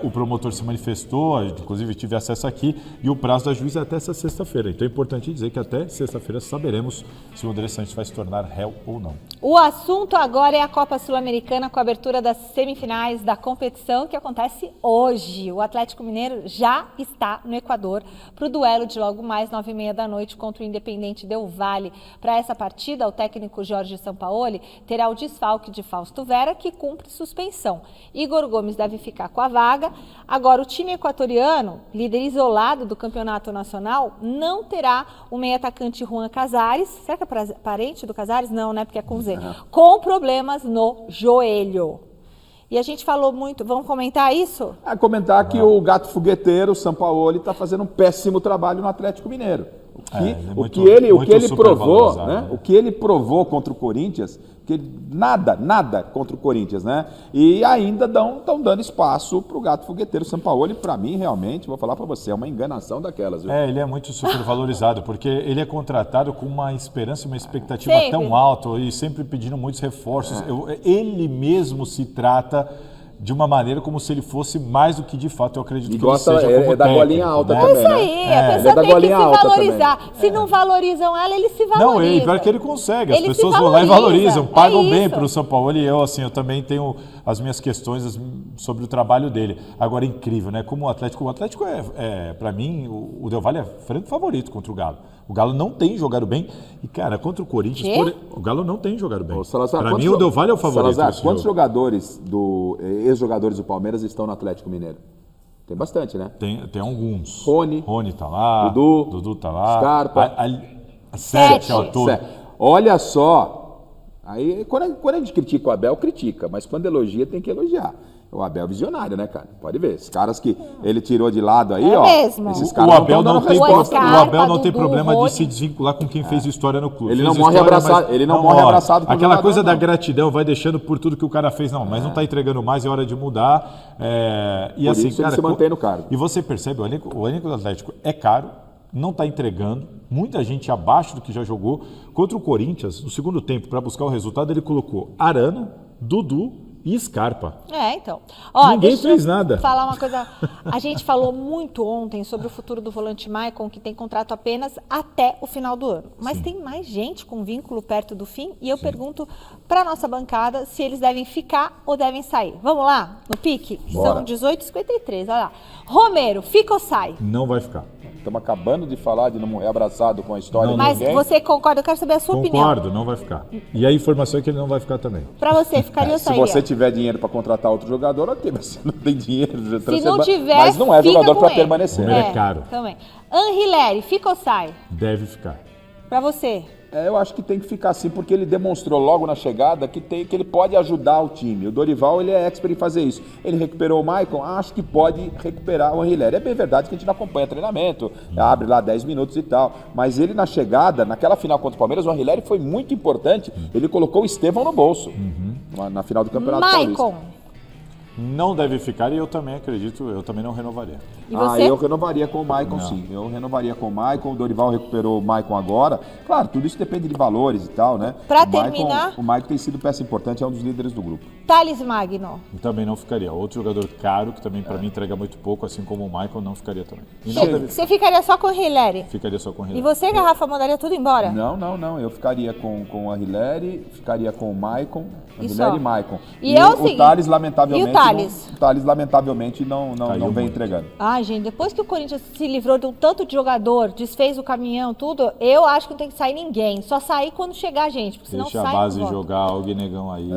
o promotor se manifestou, inclusive tive acesso aqui, e o prazo da juíza é até essa sexta-feira. Então é importante dizer que até sexta-feira saberemos se o André Sanches vai se tornar réu ou não. O assunto agora é a Copa Sul-Americana com a abertura das semifinais da competição que acontece hoje. O Atlético Mineiro já está no Equador para o duelo de logo mais 9h30 da noite contra o Independente Del Valle. Para essa partida, o técnico Jorge Sampaoli terá o desfalque de Fausto Vera, que cumpre suspensão. Igor Gomes deve ficar com a vaga. Agora, o time equatoriano, líder isolado do Campeonato Nacional, não terá o meio-atacante Juan Casares. Será que é parente do Casares? Não, né? Porque é com Z. Com problemas no joelho. E a gente falou muito, vamos comentar isso? Comentar que o gato fogueteiro, o Sampaoli, está fazendo um péssimo trabalho no Atlético Mineiro. O que ele provou, né? O que ele provou contra o Corinthians, nada contra o Corinthians, né? E ainda estão dando espaço para o Gato Fogueteiro Sampaoli. Para mim, realmente, vou falar para você, é uma enganação daquelas. Viu? Ele é muito supervalorizado, porque ele é contratado com uma esperança e uma expectativa tão alta e sempre pedindo muitos reforços. Ele mesmo se trata de uma maneira como se ele fosse mais do que de fato eu acredito que ele seja como técnico. Da golinha alta né? também, isso aí, a pessoa tem que se valorizar. Se não valorizam ela, ele se valoriza. Não, e pior que ele consegue. As pessoas vão lá e valorizam, pagam bem para o Sampaoli. E eu também tenho as minhas questões sobre o trabalho dele. Agora, incrível, né? Como o Atlético para mim, o Del Valle é franco favorito contra o Galo. O Galo não tem jogado bem. E, cara, contra o Corinthians, o Galo não tem jogado bem. Para mim, o Del Valle é o favorito. Salazar, quantos jogadores ex-jogadores do Palmeiras estão no Atlético Mineiro? Tem bastante, né? Tem alguns. Rony tá lá. Dudu tá lá. Scarpa. 7 ao todo. Olha só. Aí, quando a gente critica o Abel, critica. Mas quando elogia, tem que elogiar. O Abel é visionário, né, cara? Pode ver. Esses caras que ele tirou de lado aí, mesmo. Esses caras o Abel não tem Scarpa, problema de se desvincular com quem fez história no clube. Ele não morre abraçado. Ele não morre abraçado com aquela coisa da gratidão, vai deixando por tudo que o cara fez. Não, mas não tá entregando mais, é hora de mudar. E por assim, isso cara, ele se mantém no cargo. E você percebe, o elenco do Atlético é caro, não está entregando, muita gente abaixo do que já jogou. Contra o Corinthians, no segundo tempo, para buscar o resultado, ele colocou Arana, Dudu e Scarpa. Então. Ninguém fez nada. Falar uma coisa. A gente falou muito ontem sobre o futuro do volante Maicon, que tem contrato apenas até o final do ano. Mas tem mais gente com vínculo perto do fim. E eu pergunto para nossa bancada se eles devem ficar ou devem sair. Vamos lá? No pique? Bora. São 18h53. Olha lá. Romero, fica ou sai? Não vai ficar. Estamos acabando de falar de não morrer abraçado com a história de Mas ninguém. você concorda? Eu quero saber a sua opinião. Concordo, não vai ficar. E a informação é que ele não vai ficar também. Para você, ficaria ou sairia? Se você tiver dinheiro para contratar outro jogador, ok, mas você não tem dinheiro. Se não tiver, mas não é jogador para permanecer. Ele é caro. Também. Anrileri, fica ou sai? Deve ficar. Para você? Eu acho que tem que ficar assim, porque ele demonstrou logo na chegada que ele pode ajudar o time. O Dorival, ele é expert em fazer isso. Ele recuperou o Maicon, acho que pode recuperar o Anrileri. É bem verdade que a gente não acompanha treinamento, abre lá 10 minutos e tal. Mas ele na chegada, naquela final contra o Palmeiras, o Anrileri foi muito importante. Ele colocou o Estevão no bolso, na final do Campeonato Paulista. Não deve ficar e eu também acredito, eu também não renovaria. E você? Eu renovaria com o Maicon, sim. Eu renovaria com o Maicon, o Dorival recuperou o Maicon agora. Claro, tudo isso depende de valores e tal, né? Pra terminar... O Maicon tem sido peça importante, é um dos líderes do grupo. Thales Magno. Também não ficaria. Outro jogador caro, que também para mim entrega muito pouco, assim como o Maicon, não ficaria também. Você ficaria só com o Anrileri? Ficaria só com o Anrileri. E você, Garrafa, mandaria tudo embora? Não. Eu ficaria com o Anrileri, ficaria com o Maicon, Anrileri e Maicon. E é o seguinte... O Thales, lamentavelmente... E o Thales? O Thales, lamentavelmente, não vem entregando. Ai, gente, depois que o Corinthians se livrou de um tanto de jogador, desfez o caminhão, tudo, eu acho que não tem que sair ninguém. Só sair quando chegar a gente, porque senão deixa sai a base jogar, o Guinegão aí.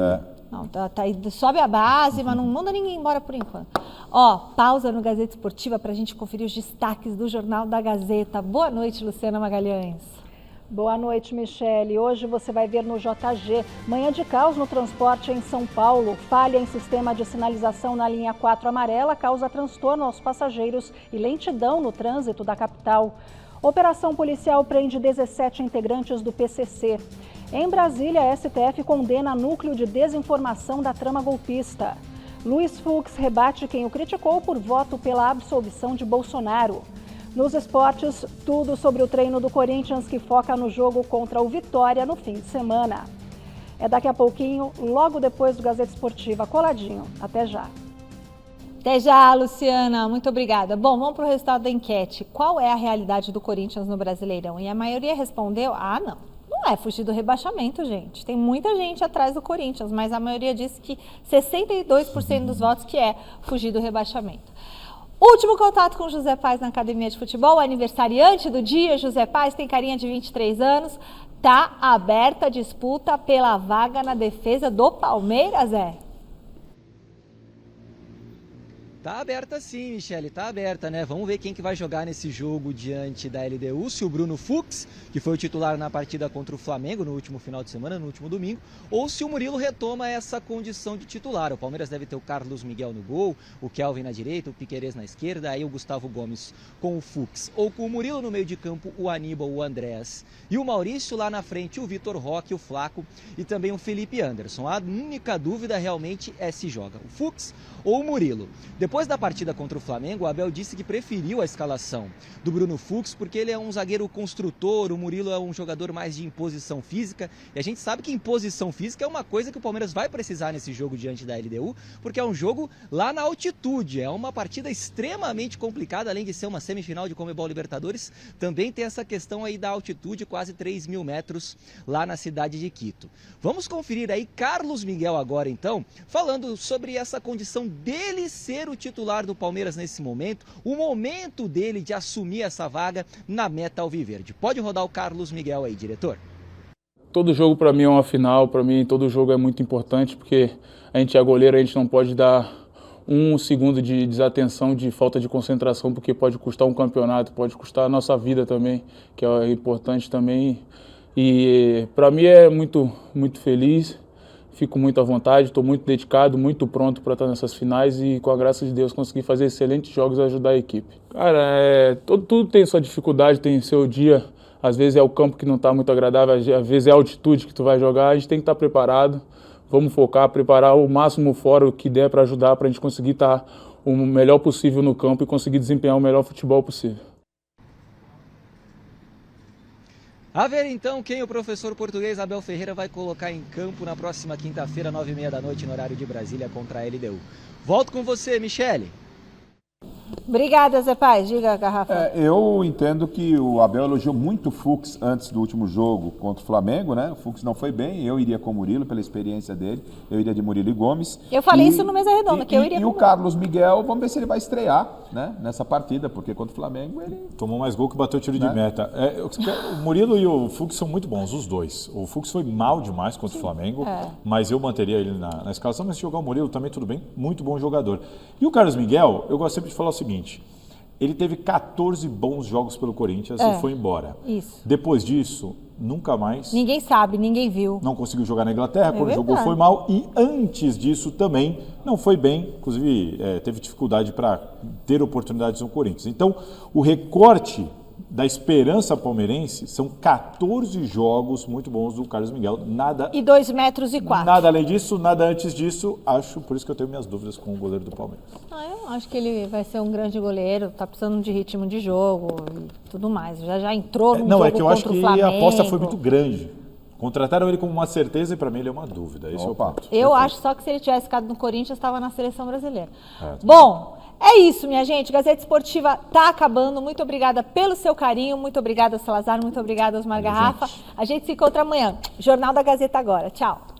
Não, tá aí, sobe a base, mas não manda ninguém embora por enquanto. Pausa no Gazeta Esportiva pra gente conferir os destaques do Jornal da Gazeta. Boa noite, Luciana Magalhães. Boa noite, Michele. Hoje você vai ver no JG, manhã de caos no transporte em São Paulo. Falha em sistema de sinalização na linha 4 amarela causa transtorno aos passageiros e lentidão no trânsito da capital. Operação policial prende 17 integrantes do PCC. Em Brasília, a STF condena núcleo de desinformação da trama golpista. Luiz Fux rebate quem o criticou por voto pela absolvição de Bolsonaro. Nos esportes, tudo sobre o treino do Corinthians que foca no jogo contra o Vitória no fim de semana. É daqui a pouquinho, logo depois do Gazeta Esportiva, coladinho. Até já. Até já, Luciana. Muito obrigada. Bom, vamos para o resultado da enquete. Qual é a realidade do Corinthians no Brasileirão? E a maioria respondeu, não. Não é fugir do rebaixamento, gente. Tem muita gente atrás do Corinthians, mas a maioria disse que 62% dos votos que é fugir do rebaixamento. Último contato com José Paes na Academia de Futebol, aniversariante do dia, José Paes tem carinha de 23 anos, tá aberta a disputa pela vaga na defesa do Palmeiras, Tá aberta sim, Michele, tá aberta, né? Vamos ver quem que vai jogar nesse jogo diante da LDU, se o Bruno Fux, que foi o titular na partida contra o Flamengo no último final de semana, no último domingo, ou se o Murilo retoma essa condição de titular. O Palmeiras deve ter o Carlos Miguel no gol, o Kelvin na direita, o Piquerez na esquerda, aí o Gustavo Gomes com o Fux, ou com o Murilo no meio de campo, o Aníbal, o Andrés e o Maurício lá na frente, o Vitor Roque, o Flaco e também o Felipe Anderson. A única dúvida realmente é se joga o Fux ou o Murilo. Depois da partida contra o Flamengo, o Abel disse que preferiu a escalação do Bruno Fux porque ele é um zagueiro construtor, o Murilo é um jogador mais de imposição física, e a gente sabe que imposição física é uma coisa que o Palmeiras vai precisar nesse jogo diante da LDU, porque é um jogo lá na altitude, é uma partida extremamente complicada, além de ser uma semifinal de Conmebol Libertadores, também tem essa questão aí da altitude, quase 3.000 metros lá na cidade de Quito. Vamos conferir aí Carlos Miguel agora então, falando sobre essa condição dele ser o titular do Palmeiras nesse momento, o momento dele de assumir essa vaga na meta alviverde. Pode rodar o Carlos Miguel aí, diretor. Todo jogo para mim é uma final, para mim todo jogo é muito importante, porque a gente é goleiro, a gente não pode dar um segundo de desatenção, de falta de concentração, porque pode custar um campeonato, pode custar a nossa vida também, que é importante também. E para mim é muito feliz. Fico muito à vontade, estou muito dedicado, muito pronto para estar nessas finais e, com a graça de Deus, conseguir fazer excelentes jogos e ajudar a equipe. Cara, tudo tem sua dificuldade, tem seu dia. Às vezes é o campo que não está muito agradável, às vezes é a altitude que tu vai jogar. A gente tem que estar preparado, vamos focar, preparar o máximo fora o que der para ajudar, para a gente conseguir estar o melhor possível no campo e conseguir desempenhar o melhor futebol possível. A ver então quem o professor português Abel Ferreira vai colocar em campo na próxima quinta-feira, 9h30 da noite, no horário de Brasília, contra a LDU. Volto com você, Michele. Obrigada, Zé Paz. Diga, Garrafa. Eu entendo que o Abel elogiou muito o Fux antes do último jogo contra o Flamengo, né? O Fux não foi bem, eu iria com o Murilo, pela experiência dele, eu iria de Murilo e Gomes. Eu falei isso no Mesa Redonda, que eu iria com o Carlos Miguel, vamos ver se ele vai estrear, né, nessa partida, porque contra o Flamengo ele... Tomou mais gol que bateu tiro de meta. O Murilo e o Fux são muito bons, os dois. O Fux foi mal demais contra o Flamengo, mas eu manteria ele na escalação, mas se jogar o Murilo também tudo bem, muito bom jogador. E o Carlos Miguel, eu gosto sempre de falar o seguinte, ele teve 14 bons jogos pelo Corinthians e foi embora. Isso. Depois disso, nunca mais. Ninguém sabe, ninguém viu. Não conseguiu jogar na Inglaterra, quando jogou foi mal. E antes disso também não foi bem, inclusive teve dificuldade para ter oportunidades no Corinthians. Então, o recorte da esperança palmeirense são 14 jogos muito bons do Carlos Miguel. Nada. E 2,4 metros. Nada além disso, nada antes disso. Acho, por isso que eu tenho minhas dúvidas com o goleiro do Palmeiras. Eu acho que ele vai ser um grande goleiro, tá precisando de ritmo de jogo e tudo mais. Já entrou no jogo é que eu acho que a aposta foi muito grande. Contrataram ele como uma certeza e para mim ele é uma dúvida. Esse é o ponto. Eu acho só que se ele tivesse ficado no Corinthians, estava na seleção brasileira. Bom, é isso, minha gente. Gazeta Esportiva tá acabando. Muito obrigada pelo seu carinho. Muito obrigada, Salazar. Muito obrigada, Osmar Garrafa. A gente se encontra amanhã. Jornal da Gazeta agora. Tchau.